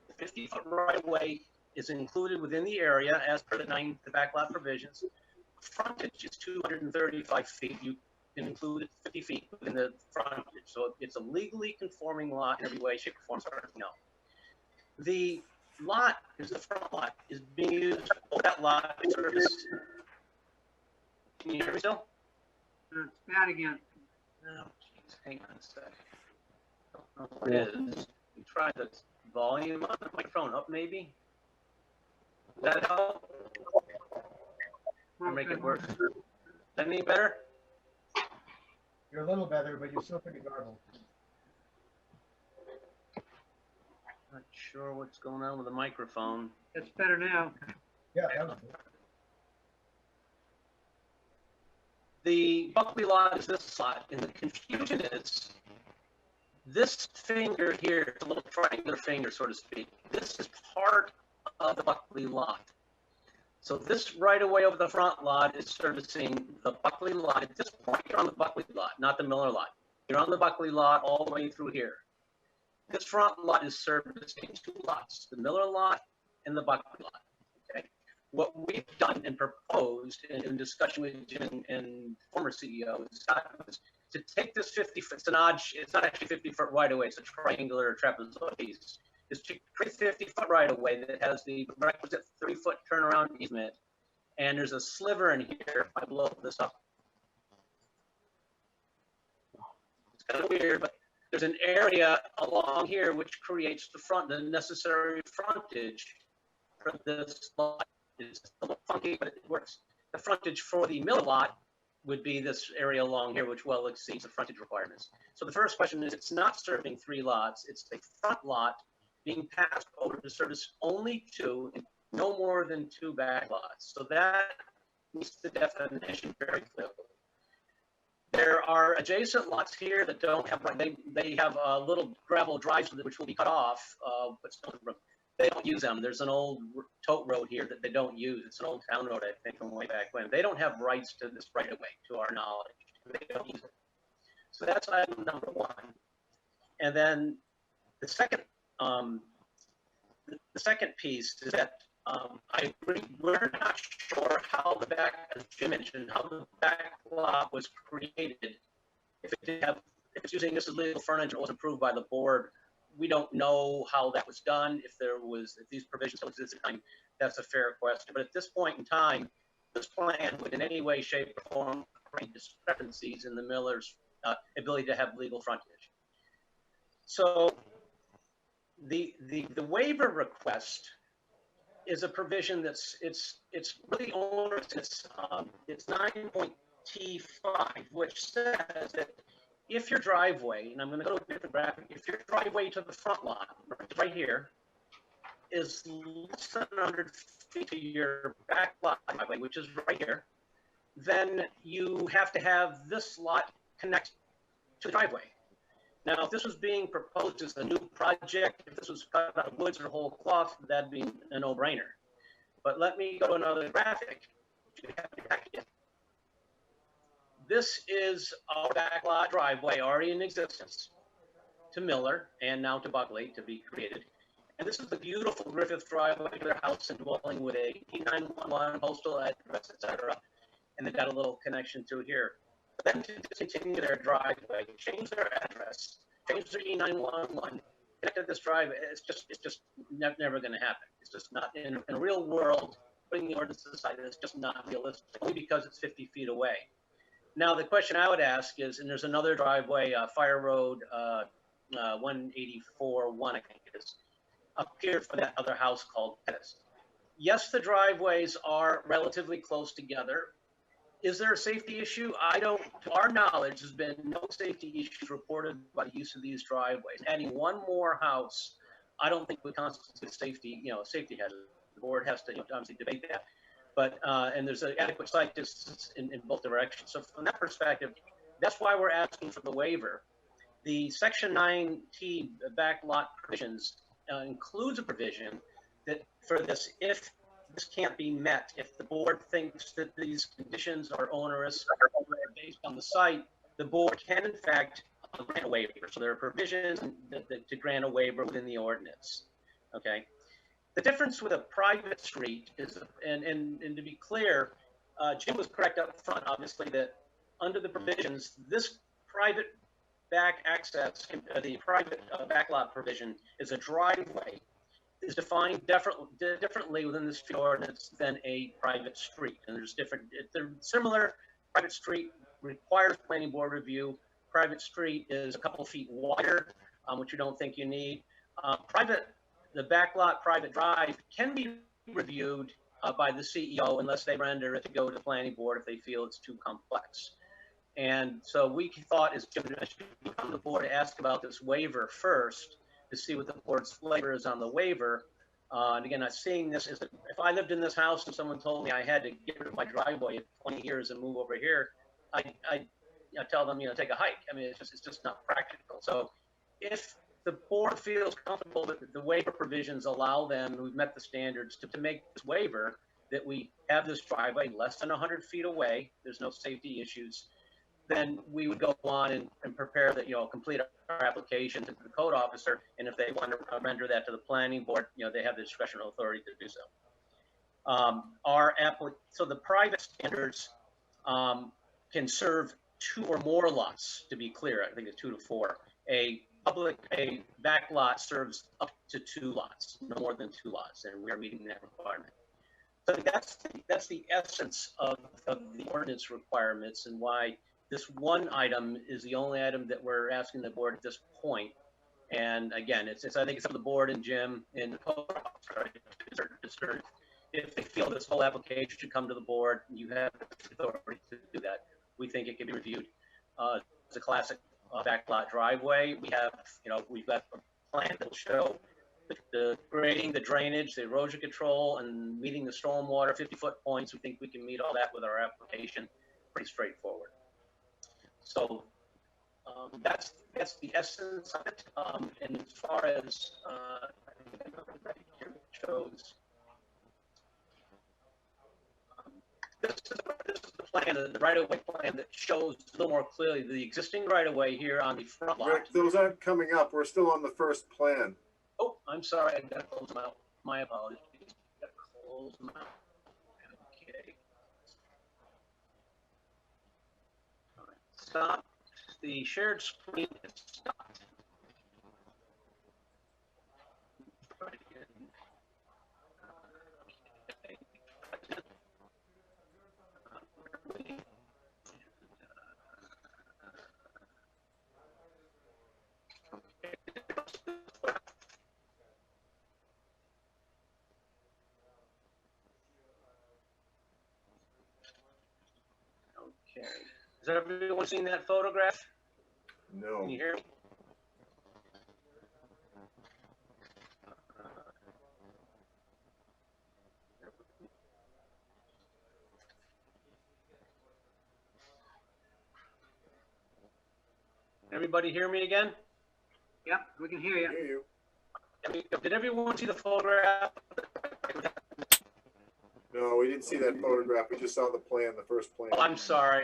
[SPEAKER 4] The 50-foot right-of-way is included within the area as per the backlot provisions. Frontage is 235 feet. You can include 50 feet within the frontage. So it's a legally conforming lot in every way, shape, or form, as far as we know. The lot, is the front lot, is being used for that lot service. Can you hear me still?
[SPEAKER 7] It's bad again.
[SPEAKER 4] No, jeez, hang on a sec. I don't know what it is. You try the volume on the microphone up, maybe? Does that help? Or make it work? Is that any better?
[SPEAKER 2] You're a little better, but you're still pretty garbled.
[SPEAKER 4] Not sure what's going on with the microphone.
[SPEAKER 7] It's better now.
[SPEAKER 2] Yeah, that was good.
[SPEAKER 4] The Buckley lot is this lot, and the confusion is this finger here, a little triangular finger, so to speak. This is part of the Buckley lot. So this right away over the front lot is servicing the Buckley lot. At this point, you're on the Buckley lot, not the Miller lot. You're on the Buckley lot all the way through here. This front lot is servicing 2 lots, the Miller lot and the Buckley lot. Okay. What we've done and proposed in discussion with Jim and former CEO is to take this 50 foot, it's not actually 50-foot right away, it's a triangular trapezoid piece. is to create 50-foot right of way that has the requisite 30-foot turnaround easement. And there's a sliver in here. I blow this up. It's kind of weird, but there's an area along here which creates the necessary frontage for this lot. It's a little funky, but it works. The frontage for the middle lot would be this area along here, which well exceeds the frontage requirements. So the first question is, it's not serving 3 lots. It's a front lot being passed over to service only 2, and no more than 2 back lots. So that meets the definition very clearly. There are adjacent lots here that don't have, they have little gravel drives which will be cut off, but still, they don't use them. There's an old tote road here that they don't use. It's an old town road, I think, from way back when. They don't have rights to this right of way, to our knowledge. They don't use it. So that's item number 1. And then the second piece is that I agree, we're not sure how the back, as Jim mentioned, how the back lot was created. If it's using this as legal frontage and was approved by the board, we don't know how that was done. If these provisions existed, that's a fair question. But at this point in time, this plan would in any way, shape, or form create discrepancies in the miller's ability to have legal frontage. So the waiver request is a provision it's really onerous. It's 9.T5, which says that if your driveway, and I'm going to go to a different graphic, if your driveway to the front lot, right here, is less than 100 feet to your back lot driveway, which is right here, then you have to have this lot connect to the driveway. Now, if this was being proposed as a new project, if this was cut out of woods or whole cloth, that'd be a no-brainer. But let me go to another graphic. This is our backlot driveway already in existence to Miller and now to Buckley to be created. And this is the beautiful Griffith driveway to their house and dwelling with a E911 postal address, etc. And they've got a little connection to here. But then to discontinue their driveway, change their address, change their E911, connect to this driveway, it's just never going to happen. It's just not in a real world. Putting the ordinance aside, it's just not realistic, only because it's 50 feet away. Now, the question I would ask is, and there's another driveway, Fire Road 184-1, I think it is, up here for that other house called Pettis. Yes, the driveways are relatively close together. Is there a safety issue? To our knowledge, there's been no safety issues reported by the use of these driveways. Adding one more house, I don't think would constitute safety, safety hazard. The board has to obviously debate that. But, and there's an adequate sight distance in both directions. So from that perspective, that's why we're asking for the waiver. The Section 9T backlot provisions includes a provision that for this, if this can't be met, if the board thinks that these conditions are onerous or based on the site, the board can in fact grant a waiver. So there are provisions to grant a waiver within the ordinance. Okay. The difference with a private street is, and to be clear, Jim was correct up front, obviously, that under the provisions, this private back access, the private backlot provision is a driveway, is defined differently within this ordinance than a private street. And they're similar. Private street requires planning board review. Private street is a couple feet wider, which you don't think you need. The backlot private drive can be reviewed by the CEO unless they render it to go to the planning board if they feel it's too complex. And so we thought, as Jim mentioned, the board asked about this waiver first to see what the board's flavor is on the waiver. And again, I'm seeing this as if I lived in this house and someone told me I had to get rid of my driveway in 20 years and move over here, I tell them, take a hike. I mean, it's just not practical. So if the board feels comfortable that the waiver provisions allow them, we've met the standards to make this waiver, that we have this driveway less than 100 feet away, there's no safety issues, then we would go on and prepare that, complete our application to the code officer. And if they want to render that to the planning board, they have the discretionary authority to do so. So the private standards can serve 2 or more lots, to be clear. I think it's 2 to 4. A public pay back lot serves up to 2 lots, no more than 2 lots, and we are meeting that requirement. So that's the essence of the ordinance requirements and why this one item is the only item that we're asking the board at this point. And again, I think it's up to the board and Jim and the code officer if they feel this whole application should come to the board. You have the authority to do that. We think it can be reviewed. It's a classic backlot driveway. We've got a plan that will show the grading, the drainage, the erosion control, and meeting the stormwater 50-foot points. We think we can meet all that with our application. Pretty straightforward. So that's the essence of it. And as far as shows, this is the plan, the right-of-way plan that shows a little more clearly the existing right-of-way here on the front lot.
[SPEAKER 3] Rick, those aren't coming up. We're still on the first plan.
[SPEAKER 4] Oh, I'm sorry. I gotta close them out. My apologies. Gotta close them out. Okay. All right. Stop. The shared screen is stopped. Okay. Has everyone seen that photograph?
[SPEAKER 3] No.
[SPEAKER 4] Can you hear me? Everybody hear me again?
[SPEAKER 7] Yep, we can hear you.
[SPEAKER 3] I hear you.
[SPEAKER 4] Did everyone see the photograph?
[SPEAKER 3] No, we didn't see that photograph. We just saw the plan, the first plan.
[SPEAKER 4] Oh, I'm sorry.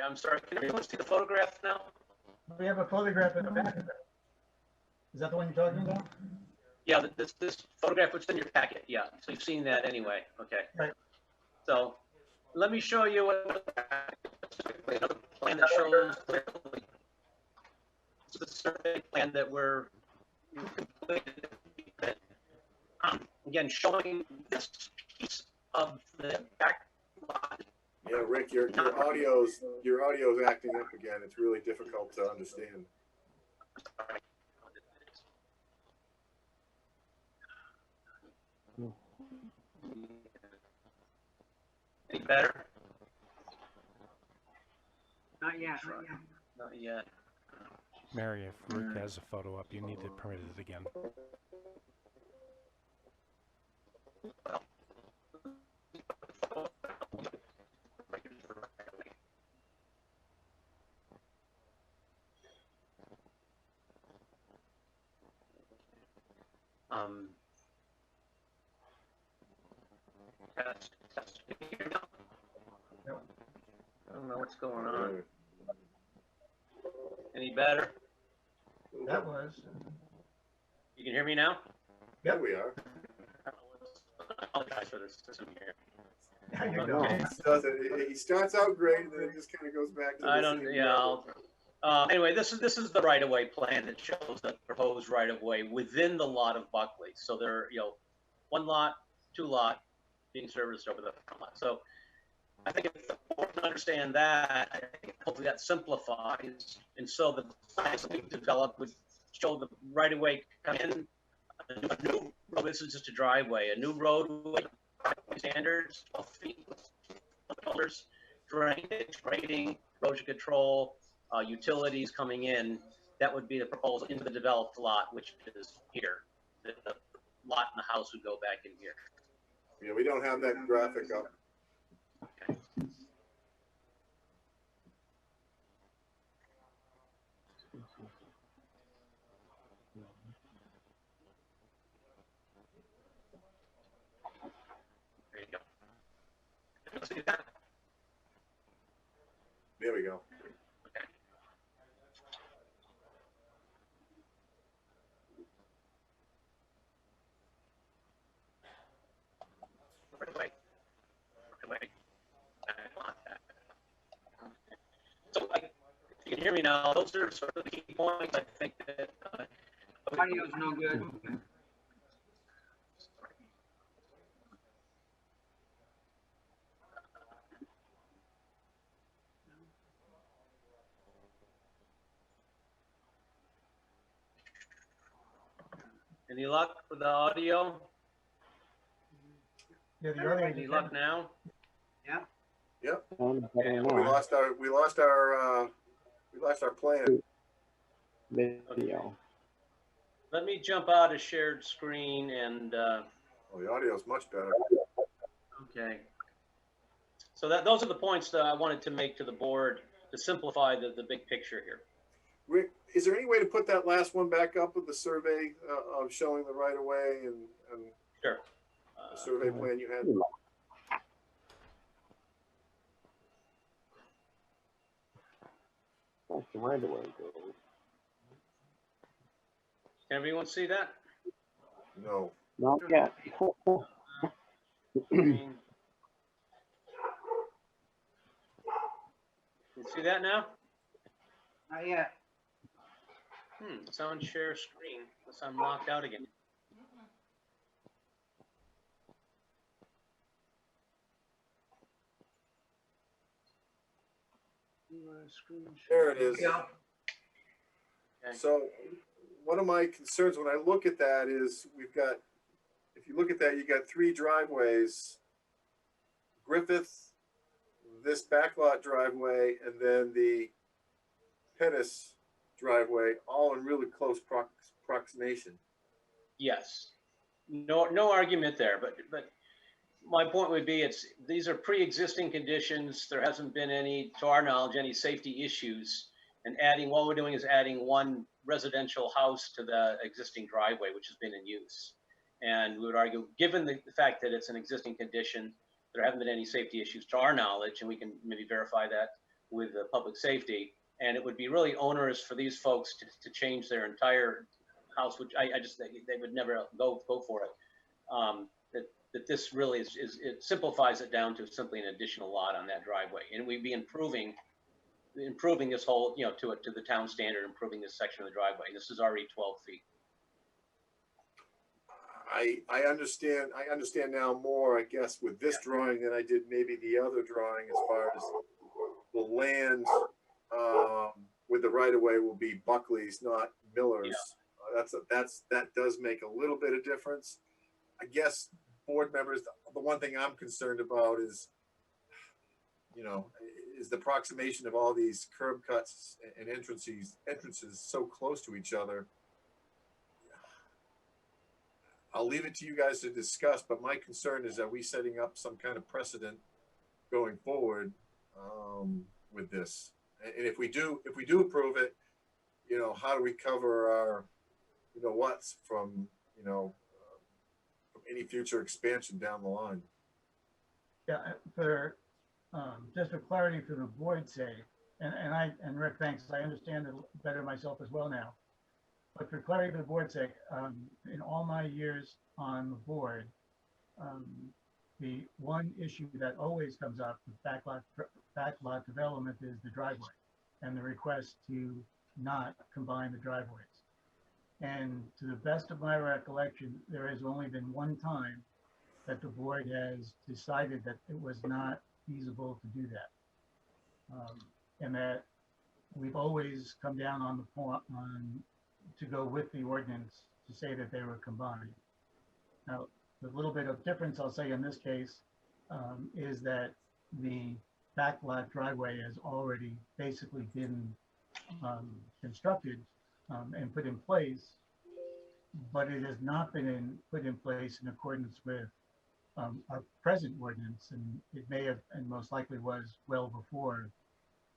[SPEAKER 4] Can everyone see the photograph now?
[SPEAKER 2] We have a photograph in the back. Is that the one you're talking about?
[SPEAKER 4] Yeah, this photograph was in your packet. Yeah, so you've seen that anyway. Okay.
[SPEAKER 2] Right.
[SPEAKER 4] So let me show you another plan that shows clearly. This is the survey plan that we're completed. Again, showing this piece of the back lot.
[SPEAKER 3] Yeah, Rick, your audio's acting up again. It's really difficult to understand.
[SPEAKER 4] Any better?
[SPEAKER 7] Not yet, not yet.
[SPEAKER 4] Not yet.
[SPEAKER 12] Mary, if Rick has a photo up, you need to permit it again.
[SPEAKER 4] I don't know what's going on. Any better?
[SPEAKER 2] That was.
[SPEAKER 4] You can hear me now?
[SPEAKER 3] Yeah, we are.
[SPEAKER 4] I apologize for this system here.
[SPEAKER 3] He starts out great, and then it just kind of goes back to.
[SPEAKER 4] I don't. Yeah. Anyway, this is the right-of-way plan that shows the proposed right-of-way within the lot of Buckley. So there, 1 lot, 2 lot being serviced over the front lot. So I think if the board can understand that, I think hopefully that simplifies. And so the plans that we developed would show the right-of-way come in. A new road. This is just a driveway. A new roadway standards, 12 feet, drainage, grading, erosion control, utilities coming in. That would be the proposal into the developed lot, which is here. The lot and the house would go back in here.
[SPEAKER 3] Yeah, we don't have that graphic up.
[SPEAKER 4] Okay. There you go. See that?
[SPEAKER 3] There we go.
[SPEAKER 4] Okay. Right away. I want that. So, if you can hear me now, those are sort of the key points. I think that
[SPEAKER 7] Audio's no good.
[SPEAKER 4] Any luck with the audio?
[SPEAKER 2] Yeah, the audio.
[SPEAKER 4] Any luck now?
[SPEAKER 7] Yeah.
[SPEAKER 3] Yep.
[SPEAKER 10] Okay.
[SPEAKER 3] We lost our plan.
[SPEAKER 10] Video.
[SPEAKER 4] Let me jump out of shared screen and,
[SPEAKER 3] Well, the audio is much better.
[SPEAKER 4] okay. So those are the points that I wanted to make to the board to simplify the big picture here.
[SPEAKER 3] Rick, is there any way to put that last one back up with the survey of showing the right of way and
[SPEAKER 4] Sure.
[SPEAKER 3] the survey plan you had?
[SPEAKER 10] That's the right away goes.
[SPEAKER 4] Can everyone see that?
[SPEAKER 3] No.
[SPEAKER 10] Not yet.
[SPEAKER 4] You see that now?
[SPEAKER 7] Not yet.
[SPEAKER 4] It's on share screen, unless I'm locked out again.
[SPEAKER 3] There it is.
[SPEAKER 7] Yeah.
[SPEAKER 4] Okay.
[SPEAKER 3] So one of my concerns when I look at that is we've got, if you look at that, you got 3 driveways, Griffith, this backlot driveway, and then the Pettis driveway, all in really close proximation.
[SPEAKER 4] Yes. No argument there, but my point would be these are pre-existing conditions. There hasn't been any, to our knowledge, any safety issues. And all we're doing is adding one residential house to the existing driveway, which has been in use. And we would argue, given the fact that it's an existing condition, there haven't been any safety issues to our knowledge, and we can maybe verify that with the public safety. And it would be really onerous for these folks to change their entire house, which I just think they would never go for it. That this really it simplifies it down to simply an additional lot on that driveway, and we'd be improving this whole, to the town standard, improving this section of the driveway. This is already 12 feet.
[SPEAKER 3] I understand now more, I guess, with this drawing than I did maybe the other drawing, as far as the land with the right of way will be Buckley's, not Miller's. Yeah. That does make a little bit of difference. I guess board members, the one thing I'm concerned about is, is the proximation of all these curb cuts and entrances so close to each other. I'll leave it to you guys to discuss, but my concern is, are we setting up some kind of precedent going forward with this? And if we do approve it, how do we cover our, what's from, from any future expansion down the line?
[SPEAKER 2] Yeah, just for clarity for the board's sake, and Rick, thanks, I understand it better myself as well now. But for clarity for the board's sake, in all my years on the board, the one issue that always comes up with backlot development is the driveway and the request to not combine the driveways. And to the best of my recollection, there has only been one time that the board has decided that it was not feasible to do that. And that we've always come down on the point to go with the ordinance to say that they were combined. Now, the little bit of difference I'll say in this case is that the backlot driveway has already basically been constructed and put in place, but it has not been put in place in accordance with our present ordinance, and it may have, and most likely was, well before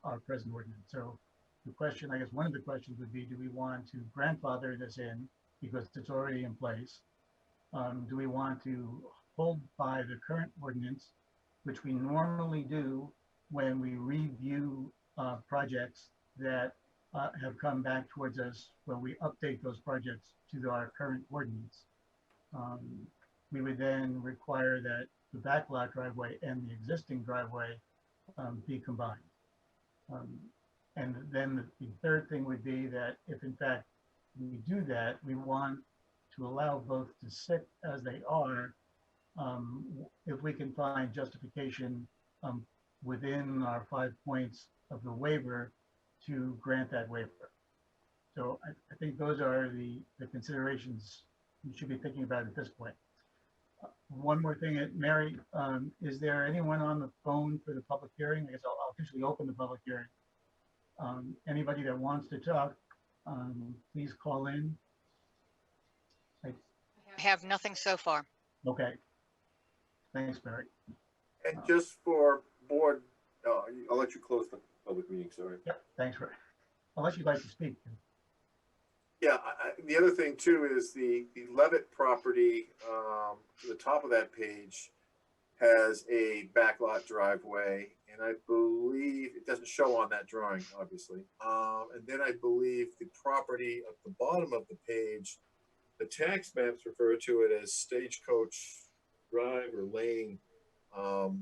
[SPEAKER 2] our present ordinance. So the question, I guess one of the questions would be, do we want to grandfather this in because it's already in place? Do we want to hold by the current ordinance, which we normally do when we review projects that have come back towards us, when we update those projects to our current ordinance? We would then require that the backlot driveway and the existing driveway be combined. And then the third thing would be that if in fact we do that, we want to allow both to sit as they are, if we can find justification within our 5 points of the waiver to grant that waiver. So I think those are the considerations you should be thinking about at this point. One more thing, Mary, is there anyone on the phone for the public hearing? I guess I'll officially open the public hearing. Anybody that wants to talk, please call in.
[SPEAKER 1] I have nothing so far.
[SPEAKER 2] Okay. Thanks, Mary.
[SPEAKER 3] And just for board, I'll let you close the public meeting, sorry.
[SPEAKER 2] Yep, thanks, Ray. Unless you'd like to speak.
[SPEAKER 3] Yeah, the other thing too is the Levitt property, the top of that page has a backlot driveway, and I believe it doesn't show on that drawing, obviously. And then I believe the property at the bottom of the page, the tax maps refer to it as Stagecoach Drive or Lane,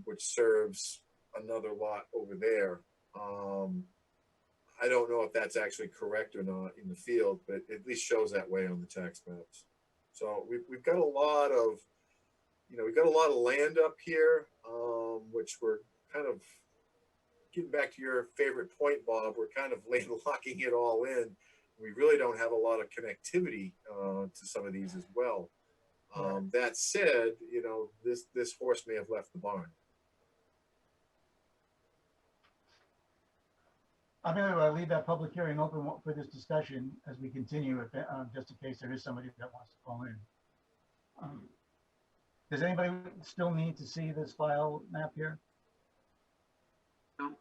[SPEAKER 3] which serves another lot over there. I don't know if that's actually correct or not in the field, but it at least shows that way on the tax maps. So we've got a lot of, we've got a lot of land up here, which we're kind of getting back to your favorite point, Bob. We're kind of landlocking it all in. We really don't have a lot of connectivity to some of these as well. That said, this horse may have left the barn.
[SPEAKER 2] I'm going to leave that public hearing open for this discussion as we continue, just in case there is somebody that wants to call in. Does anybody still need to see this file map here?
[SPEAKER 7] No.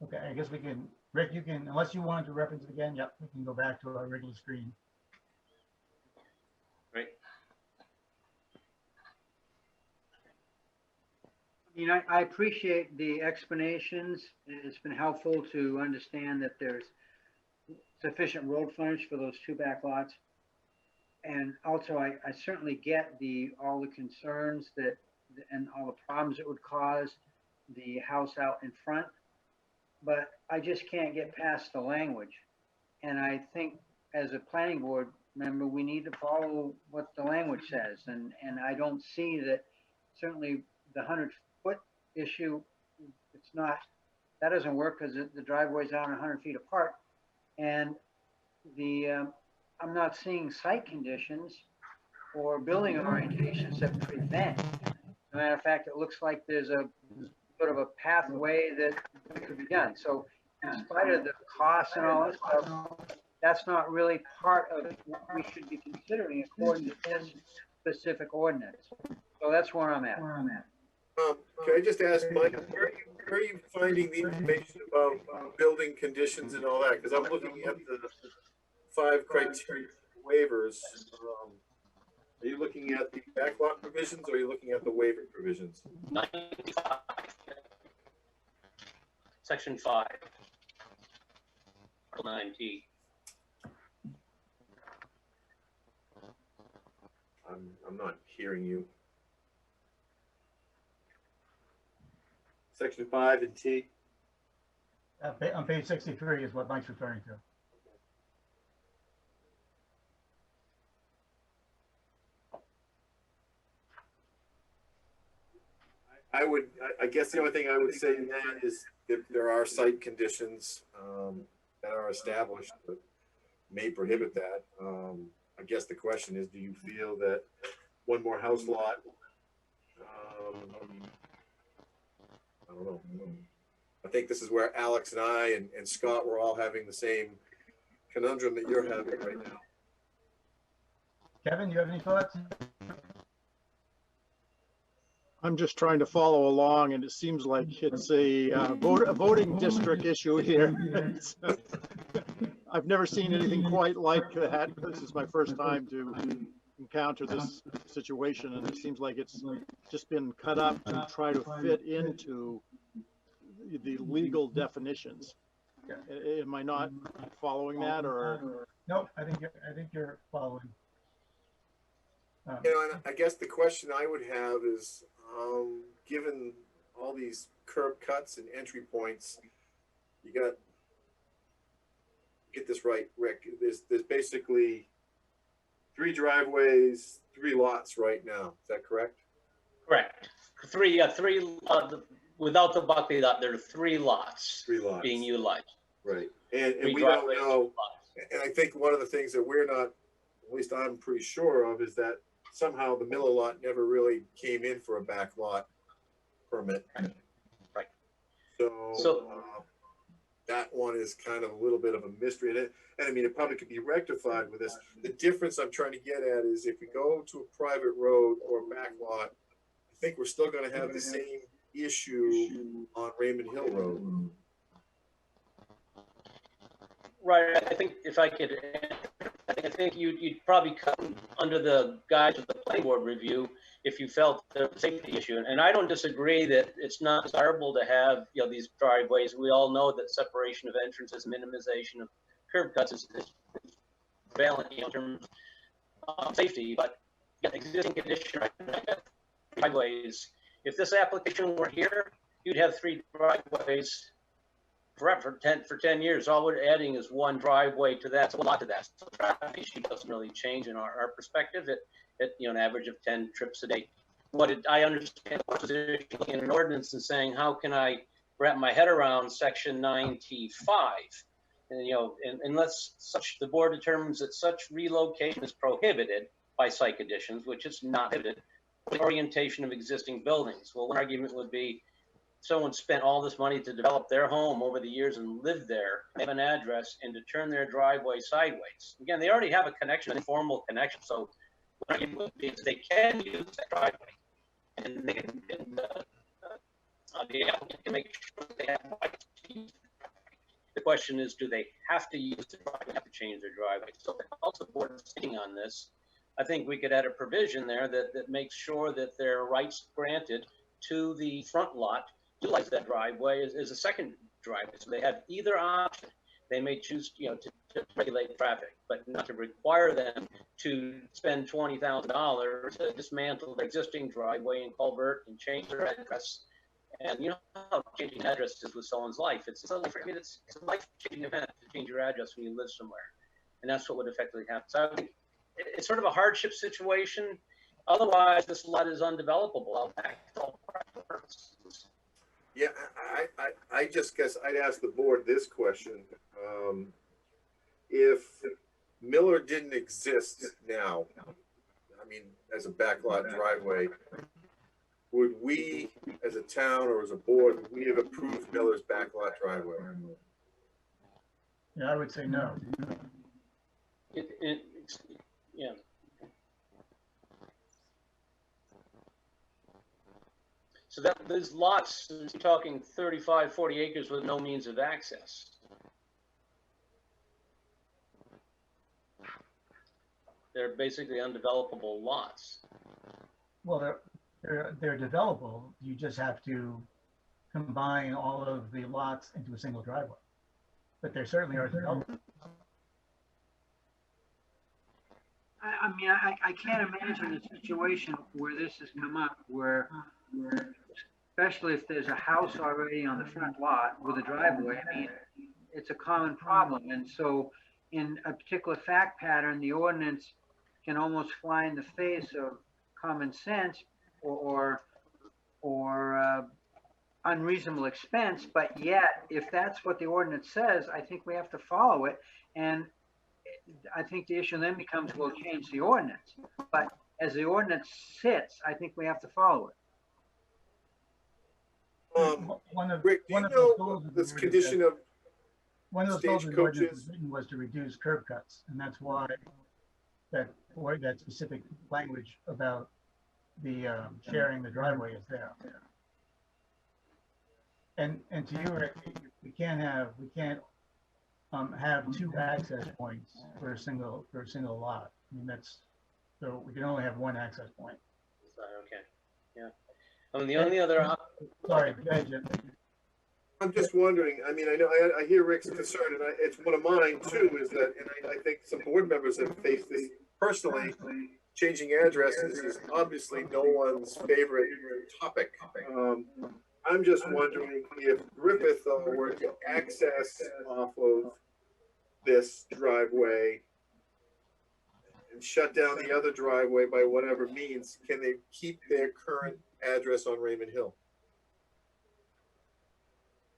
[SPEAKER 2] Okay, I guess we can, Rick, you can, unless you wanted to reference it again, yep, we can go back to our regular screen.
[SPEAKER 4] Right.
[SPEAKER 7] I appreciate the explanations. It's been helpful to understand that there's sufficient road frontage for those two back lots. And also, I certainly get all the concerns and all the problems it would cause the house out in front, but I just can't get past the language. And I think as a planning board member, we need to follow what the language says. And I don't see that certainly the 100-foot issue, that doesn't work because the driveways are 100 feet apart. And I'm not seeing site conditions or building orientations that prevent. As a matter of fact, it looks like there's a sort of a pathway that could be done. So in spite of the costs and all this stuff, that's not really part of what we should be considering according to this specific ordinance. So that's where I'm at.
[SPEAKER 3] Can I just ask, Mike, where are you finding the information about building conditions and all that? Because I'm looking at the 5 criteria waivers. Are you looking at the backlot provisions or are you looking at the waiver provisions?
[SPEAKER 4] 95. Section 5. Article 9T.
[SPEAKER 3] I'm not hearing you. Section 5 and T.
[SPEAKER 2] On page 63 is what Mike's referring to.
[SPEAKER 3] I guess the only thing I would say in that is if there are site conditions that are established that may prohibit that. I guess the question is, do you feel that one more house lot, I don't know. I think this is where Alex and I and Scott were all having the same conundrum that you're having right now.
[SPEAKER 2] Kevin, you have any thoughts?
[SPEAKER 6] I'm just trying to follow along, and it seems like it's a voting district issue here. I've never seen anything quite like that. This is my first time to encounter this situation, and it seems like it's just been cut up to try to fit into the legal definitions. Am I not following that, or?
[SPEAKER 2] No, I think you're following.
[SPEAKER 3] And I guess the question I would have is, given all these curb cuts and entry points, you get get this right, Rick, there's basically 3 driveways, 3 lots right now. Is that correct?
[SPEAKER 4] Correct. Three, without the Buckley lot, there are 3 lots.
[SPEAKER 3] 3 lots
[SPEAKER 4] being utilized.
[SPEAKER 3] Right. And
[SPEAKER 4] Three
[SPEAKER 3] we don't
[SPEAKER 4] driveways,
[SPEAKER 3] know,
[SPEAKER 4] 2 lots.
[SPEAKER 3] and I think one of the things that we're not, at least I'm pretty sure of, is that somehow the Miller lot never really came in for a back lot permit.
[SPEAKER 4] Right.
[SPEAKER 3] So that one is kind of a little bit of a mystery. And I mean, it probably could be rectified with this. The difference I'm trying to get at is if we go to a private road or a back lot, I think we're still going to have the same issue on Raymond Hill Road.
[SPEAKER 4] Right. I think if I could, I think you'd probably come under the guise of the planning board review if you felt there was a safety issue. And I don't disagree that it's not desirable to have, you know, these driveways. We all know that separation of entrances, minimization of curb cuts is valid in terms of safety. But existing condition driveways. If this application were here, you'd have 3 driveways forever for 10 years. All we're adding is 1 driveway to that, so a lot to that. So the traffic issue doesn't really change in our perspective at you know, an average of 10 trips a day. I understand the position in an ordinance and saying, how can I wrap my head around section 9T5? And you know, unless the board determines that such relocation is prohibited by site conditions, which is not prohibited, the orientation of existing buildings. Well, one argument would be, someone spent all this money to develop their home over the years and lived there, have an address, and to turn their driveway sideways. Again, they already have a connection, an informal connection, so they can use that driveway, and they can, the applicant can make sure they have rights to use the driveway. The question is, do they have to use the driveway, have to change their driveway? So the also board is sitting on this. I think we could add a provision there that makes sure that their rights granted to the front lot utilize that driveway as a second driveway. So they have either option. They may choose, you know, to regulate traffic, but not to require them to spend $20,000 to dismantle their existing driveway and culvert and change their address. And you know how changing address is with someone's life. It's a life-changing event to change your address when you live somewhere, and that's what would effectively happen. So it's sort of a hardship situation. Otherwise, this lot is undevelopable out back.
[SPEAKER 3] Yeah, I just guess I'd ask the board this question. If Miller didn't exist now, I mean, as a backlot driveway, would we, as a town or as a board, would we have approved Miller's backlot driveway?
[SPEAKER 2] Yeah, I would say no.
[SPEAKER 4] Yeah. So that those lots, you're talking 35, 40 acres with no means of access. They're basically undevelopable lots.
[SPEAKER 2] Well, they're developable. You just have to combine all of the lots into a single driveway. But they certainly are developable.
[SPEAKER 7] I mean, I can't imagine a situation where this has come up where especially if there's a house already on the front lot with a driveway. I mean, it's a common problem. And so in a particular fact pattern, the ordinance can almost fly in the face of common sense or unreasonable expense. But yet, if that's what the ordinance says, I think we have to follow it. And I think the issue then becomes, we'll change the ordinance. But as the ordinance sits, I think we have to follow it.
[SPEAKER 3] Rick, do you know this condition of
[SPEAKER 2] one of the goals of the ordinance
[SPEAKER 3] stagecoaches
[SPEAKER 2] was to reduce curb cuts, and that's why that specific language about the sharing the driveway is there. And to you, Rick, we can't have 2 access points for a single lot. I mean, so we can only have 1 access point.
[SPEAKER 4] Okay. Yeah. I mean, the only other.
[SPEAKER 2] Sorry, go ahead, Jim.
[SPEAKER 3] I'm just wondering, I mean, I hear Rick's concern, and it's one of mine too, is that, and I think some board members have faced this personally. Changing addresses is obviously no one's favorite topic. I'm just wondering if Griffith were to access off of this driveway and shut down the other driveway by whatever means, can they keep their current address on Raymond Hill?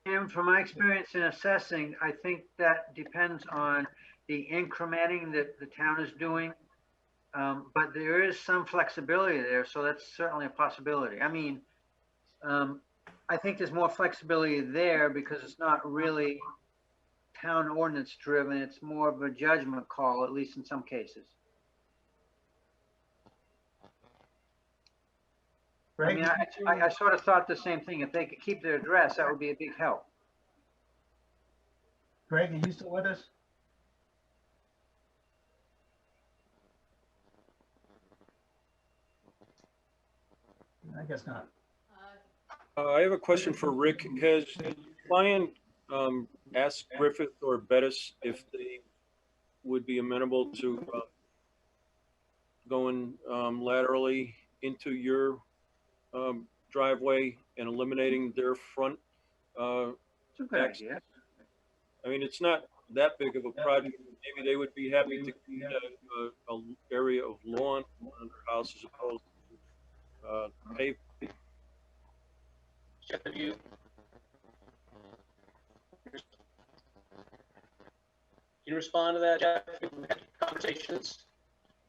[SPEAKER 7] Jim, from my experience in assessing, I think that depends on the incrementing that the town is doing. But there is some flexibility there, so that's certainly a possibility. I mean, I think there's more flexibility there because it's not really town ordinance driven. It's more of a judgment call, at least in some cases. I mean, I sort of thought the same thing. If they could keep their address, that would be a big help.
[SPEAKER 2] Greg, are you still with us? I guess not.
[SPEAKER 9] I have a question for Rick. Has the client asked Griffith or Bettis if they would be amenable to going laterally into your driveway and eliminating their front
[SPEAKER 7] It's a good
[SPEAKER 9] access?
[SPEAKER 7] idea.
[SPEAKER 9] I mean, it's not that big of a project. Maybe they would be happy to keep a area of lawn on their house as opposed to paved.
[SPEAKER 4] Jeff, have you? Can you respond to that, Jeff? We've had conversations.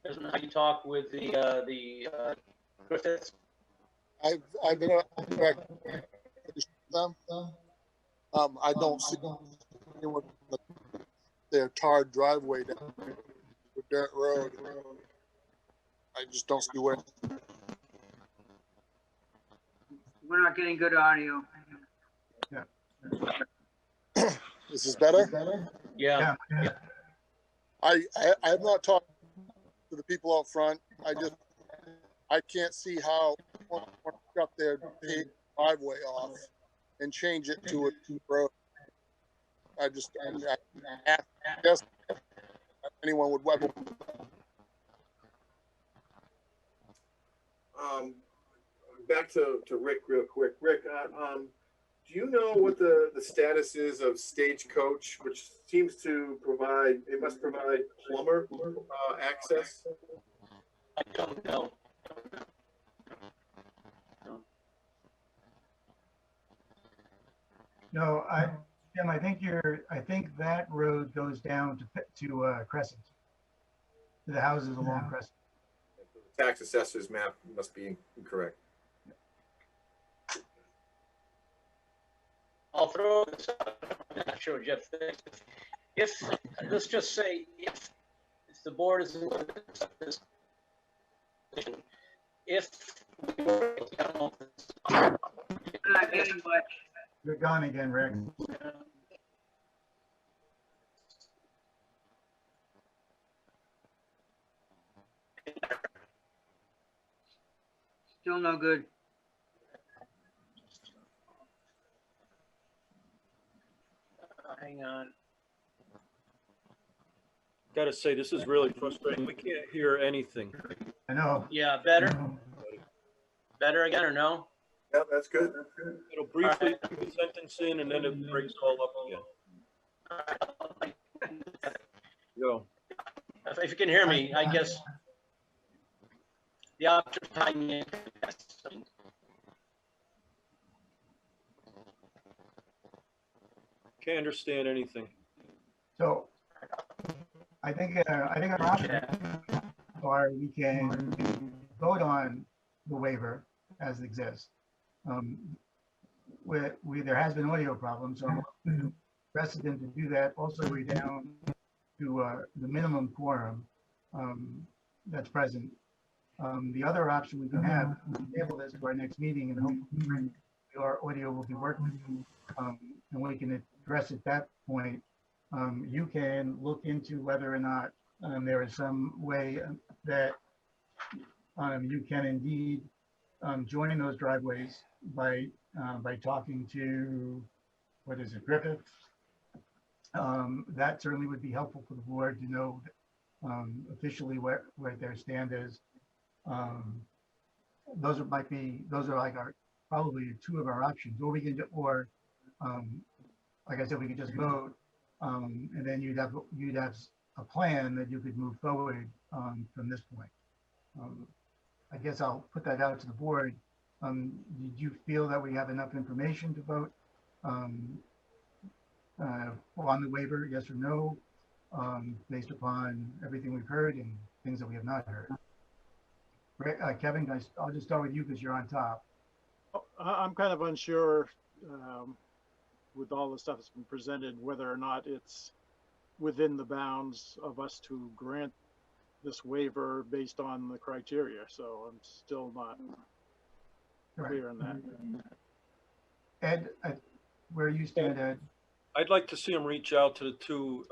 [SPEAKER 4] Doesn't how you talk with the Griffiths?
[SPEAKER 13] I've been back them. I don't see anyone with their tarred driveway down the dirt road. I just don't see where.
[SPEAKER 7] We're not getting good audio.
[SPEAKER 13] This is better?
[SPEAKER 4] Yeah.
[SPEAKER 13] I have not talked to the people out front. I can't see how one cut their paved driveway off and change it to a road. I guess anyone would web.
[SPEAKER 3] Back to Rick real quick. Rick, do you know what the status is of Stagecoach, which seems to provide, it must provide plumber access?
[SPEAKER 4] I don't know.
[SPEAKER 2] No, Jim, I think that road goes down to Crescent, to the houses along Crescent.
[SPEAKER 3] The tax assessor's map must be incorrect.
[SPEAKER 4] I'll throw this out. I'm not sure what Jeff thinks. If let's just say if the board is going to accept this, if we were
[SPEAKER 7] Not getting much.
[SPEAKER 2] You're gone again, Rick.
[SPEAKER 7] Still no good.
[SPEAKER 4] Hang on.
[SPEAKER 9] Gotta say, this is really frustrating. We can't hear anything.
[SPEAKER 2] I know.
[SPEAKER 4] Yeah, better. Better again or no?
[SPEAKER 3] Yeah, that's good.
[SPEAKER 9] It'll briefly put the sentence in and then it breaks all up again. Go.
[SPEAKER 4] If you can hear me, I guess the option of timing in.
[SPEAKER 9] Can't understand anything.
[SPEAKER 2] So I think our option, or we can vote on the waiver as it exists. There has been audio problems, so precedent to do that. Also, we're down to the minimum quorum that's present. The other option we can have, we can table this to our next meeting, and hopefully our audio will be working, and we can address at that point. You can look into whether or not there is some way that you can indeed join those driveways by talking to, what is it, Griffith? That certainly would be helpful for the board to know officially where their stand is. Those are like probably two of our options, or we can, like I said, we could just vote And then you'd have a plan that you could move forward from this point. I guess I'll put that out to the board. Did you feel that we have enough information to vote on the waiver, yes or no, based upon everything we've heard and things that we have not heard? Kevin, I'll just start with you because you're on top.
[SPEAKER 6] I'm kind of unsure with all the stuff that's been presented, whether or not it's within the bounds of us to grant this waiver based on the criteria. So I'm still not clear on that.
[SPEAKER 2] Ed, where you stand, Ed?
[SPEAKER 9] I'd like to see them reach out to the two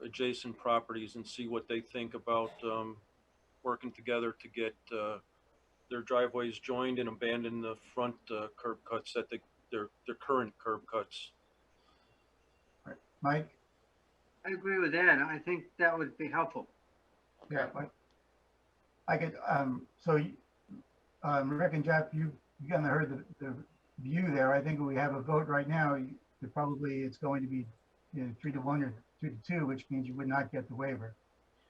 [SPEAKER 9] adjacent properties and see what they think about working together to get their driveways joined and abandon the front curb cuts at their current curb cuts.
[SPEAKER 2] Right. Mike?
[SPEAKER 7] I agree with Ed. I think that would be helpful.
[SPEAKER 2] Yeah, I could, so Rick and Jeff, you kind of heard the view there. I think we have a vote right now. Probably it's going to be 3-1 or 2-2, which means you would not get the waiver.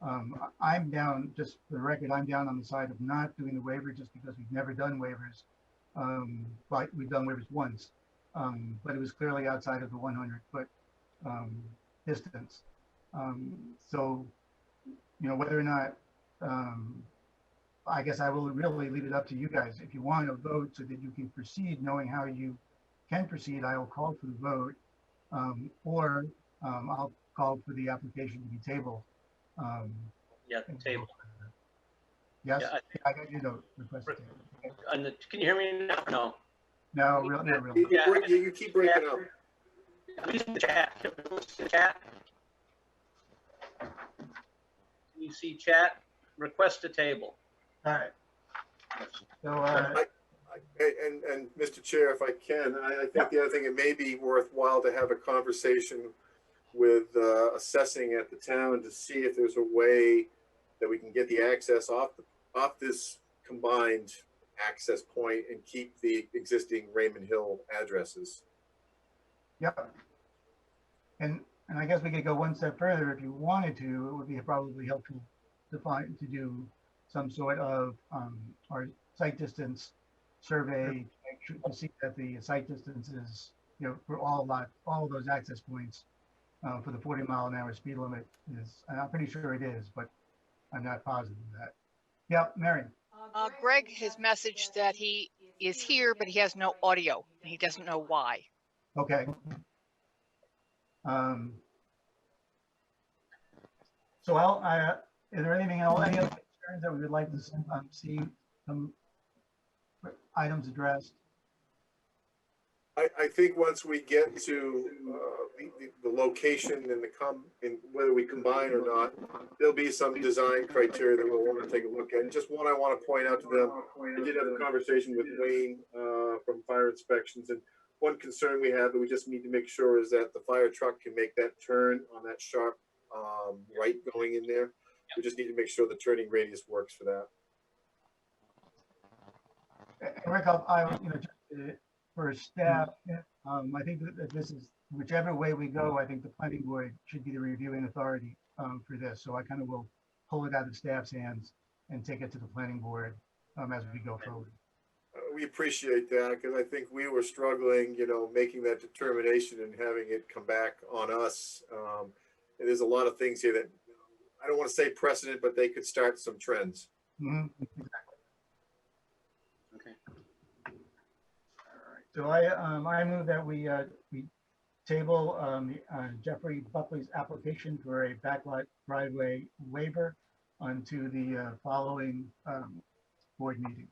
[SPEAKER 2] I'm down, just for the record, I'm down on the side of not doing the waiver just because we've never done waivers. But we've done waivers once, but it was clearly outside of the 100-foot distance. So, whether or not, I guess I will really leave it up to you guys. If you want to vote so that you can proceed knowing how you can proceed, I will call for the vote, or I'll call for the application to be tabled.
[SPEAKER 4] Yeah, table.
[SPEAKER 2] Yes,
[SPEAKER 4] Yeah,
[SPEAKER 2] I got your note. Request to table.
[SPEAKER 4] Can you hear me now? No.
[SPEAKER 2] No, not really.
[SPEAKER 3] You keep breaking up.
[SPEAKER 4] Use the chat. The chat. You see chat? Request a table.
[SPEAKER 2] All right. So,
[SPEAKER 3] and Mr. Chair, if I can, I think the other thing, it may be worthwhile to have a conversation with assessing at the town to see if there's a way that we can get the access off this combined access point and keep the existing Raymond Hill addresses.
[SPEAKER 2] Yep. And I guess we could go one step further. If you wanted to, it would be probably helpful to do some sort of our site distance survey to see that the site distance is, for all of those access points for the 40-mile-an-hour speed limit is. And I'm pretty sure it is, but I'm not positive of that. Yep, Mary.
[SPEAKER 1] Greg has messaged that he is here, but he has no audio, and he doesn't know why.
[SPEAKER 2] Okay. So is there anything else, any other concerns that we would like to see some items addressed?
[SPEAKER 3] I think once we get to the location and whether we combine or not, there'll be some design criteria that we'll want to take a look at. And just one I want to point out to them, I did have a conversation with Wayne from Fire Inspections, and one concern we have that we just need to make sure is that the fire truck can make that turn on that sharp right going in there. We just need to make sure the turning radius works for that.
[SPEAKER 2] Rick, just for staff, I think that this is, whichever way we go, I think the planning board should be the reviewing authority for this. So I kind of will pull it out of staff's hands and take it to the planning board as we go forward.
[SPEAKER 3] We appreciate that because I think we were struggling, making that determination and having it come back on us. And there's a lot of things here that I don't want to say precedent, but they could start some trends.
[SPEAKER 2] Mm-hmm. Exactly.
[SPEAKER 4] Okay.
[SPEAKER 2] So I move that we table Jeffrey Buckley's application for a backlot driveway waiver onto the following board meeting.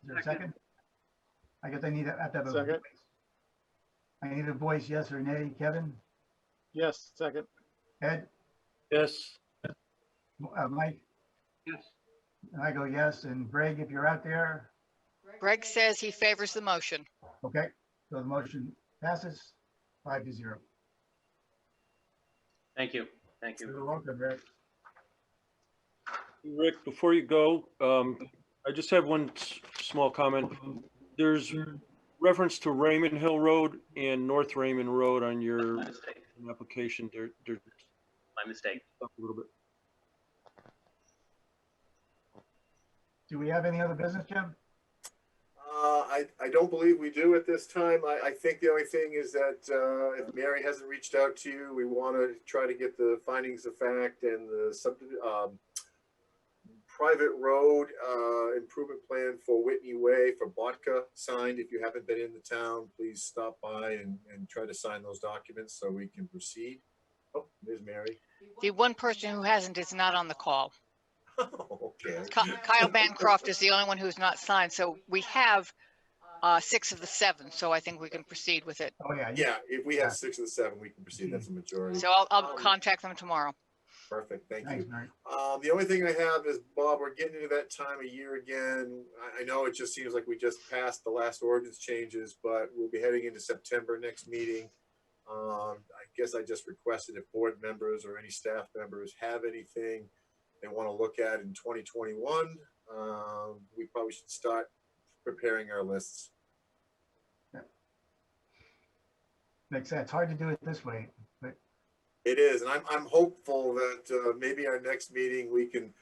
[SPEAKER 2] Is there a second? I guess I need to have a
[SPEAKER 6] Second.
[SPEAKER 2] voice. I need a voice, yes or nay. Kevin?
[SPEAKER 6] Yes, second.
[SPEAKER 2] Ed?
[SPEAKER 9] Yes.
[SPEAKER 2] Mike?
[SPEAKER 7] Yes.
[SPEAKER 2] And I go yes. And Greg, if you're out there?
[SPEAKER 1] Greg says he favors the motion.
[SPEAKER 2] Okay, so the motion passes 5-0.
[SPEAKER 4] Thank you. Thank you.
[SPEAKER 2] You're welcome, Rick.
[SPEAKER 9] Rick, before you go, I just have one small comment. There's reference to Raymond Hill Road and North Raymond Road on your an application, they're
[SPEAKER 4] My mistake.
[SPEAKER 9] up a little bit.
[SPEAKER 2] Do we have any other business, Jim?
[SPEAKER 3] I don't believe we do at this time. I think the only thing is that if Mary hasn't reached out to you, we want to try to get the findings of fact and the private road improvement plan for Whitney Way for Botka signed. If you haven't been in the town, please stop by and try to sign those documents so we can proceed. Oh, there's Mary.
[SPEAKER 1] The one person who hasn't is not on the call.
[SPEAKER 3] Okay.
[SPEAKER 1] Kyle Bancroft is the only one who's not signed. So we have 6 of the 7. So I think we can proceed with it.
[SPEAKER 2] Oh, yeah.
[SPEAKER 3] Yeah, if we have 6 of the 7, we can proceed. That's a majority.
[SPEAKER 1] So I'll contact them tomorrow.
[SPEAKER 3] Perfect. Thank
[SPEAKER 2] Thanks,
[SPEAKER 3] you.
[SPEAKER 2] Mary.
[SPEAKER 3] The only thing I have is, Bob, we're getting into that time of year again. I know it just seems like we just passed the last ordinance changes, but we'll be heading into September next meeting. I guess I just requested if board members or any staff members have anything they want to look at in 2021, we probably should start preparing our lists.
[SPEAKER 2] Yeah. Makes sense. Hard to do it this way, but
[SPEAKER 3] It is, and I'm hopeful that maybe our next meeting we can,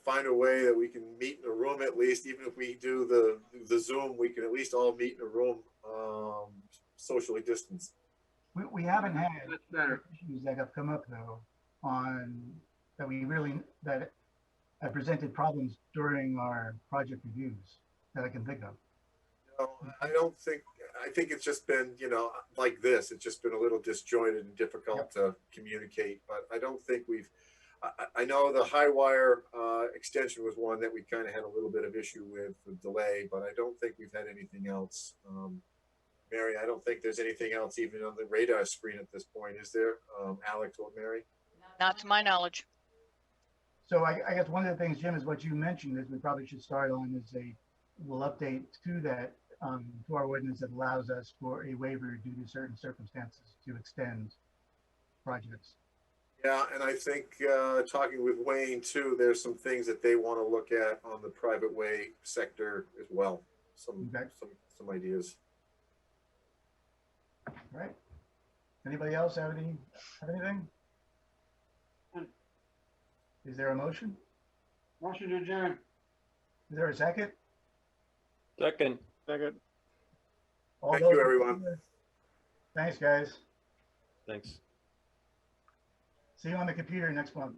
[SPEAKER 3] find a way that we can meet in a room at least. Even if we do the Zoom, we can at least all meet in a room, socially distanced.
[SPEAKER 2] we haven't had
[SPEAKER 7] That's better.
[SPEAKER 2] issues that have come up though that have presented problems during our project reviews that I can think of.
[SPEAKER 3] I think it's just been, like this. It's just been a little disjointed and difficult to communicate. But I don't think I know the high wire extension was one that we kind of had a little bit of issue with delay, but I don't think we've had anything else. Mary, I don't think there's anything else even on the radar screen at this point, is there? Alex or Mary?
[SPEAKER 1] Not to my knowledge.
[SPEAKER 2] So I guess one of the things, Jim, is what you mentioned is we probably should start on is we'll update to that to our ordinance that allows us for a waiver due to certain circumstances to extend projects.
[SPEAKER 3] Yeah, and I think talking with Wayne too, there's some things that they want to look at on the private way sector as well. Some ideas.
[SPEAKER 2] All right. Anybody else have anything? Is there a motion?
[SPEAKER 7] Motion to adjourn.
[SPEAKER 2] Is there a second?
[SPEAKER 9] Second.
[SPEAKER 2] All
[SPEAKER 3] Thank
[SPEAKER 2] those
[SPEAKER 3] you,
[SPEAKER 2] in
[SPEAKER 3] everyone.
[SPEAKER 2] favor? Thanks, guys.
[SPEAKER 9] Thanks.
[SPEAKER 2] See you on the computer next month.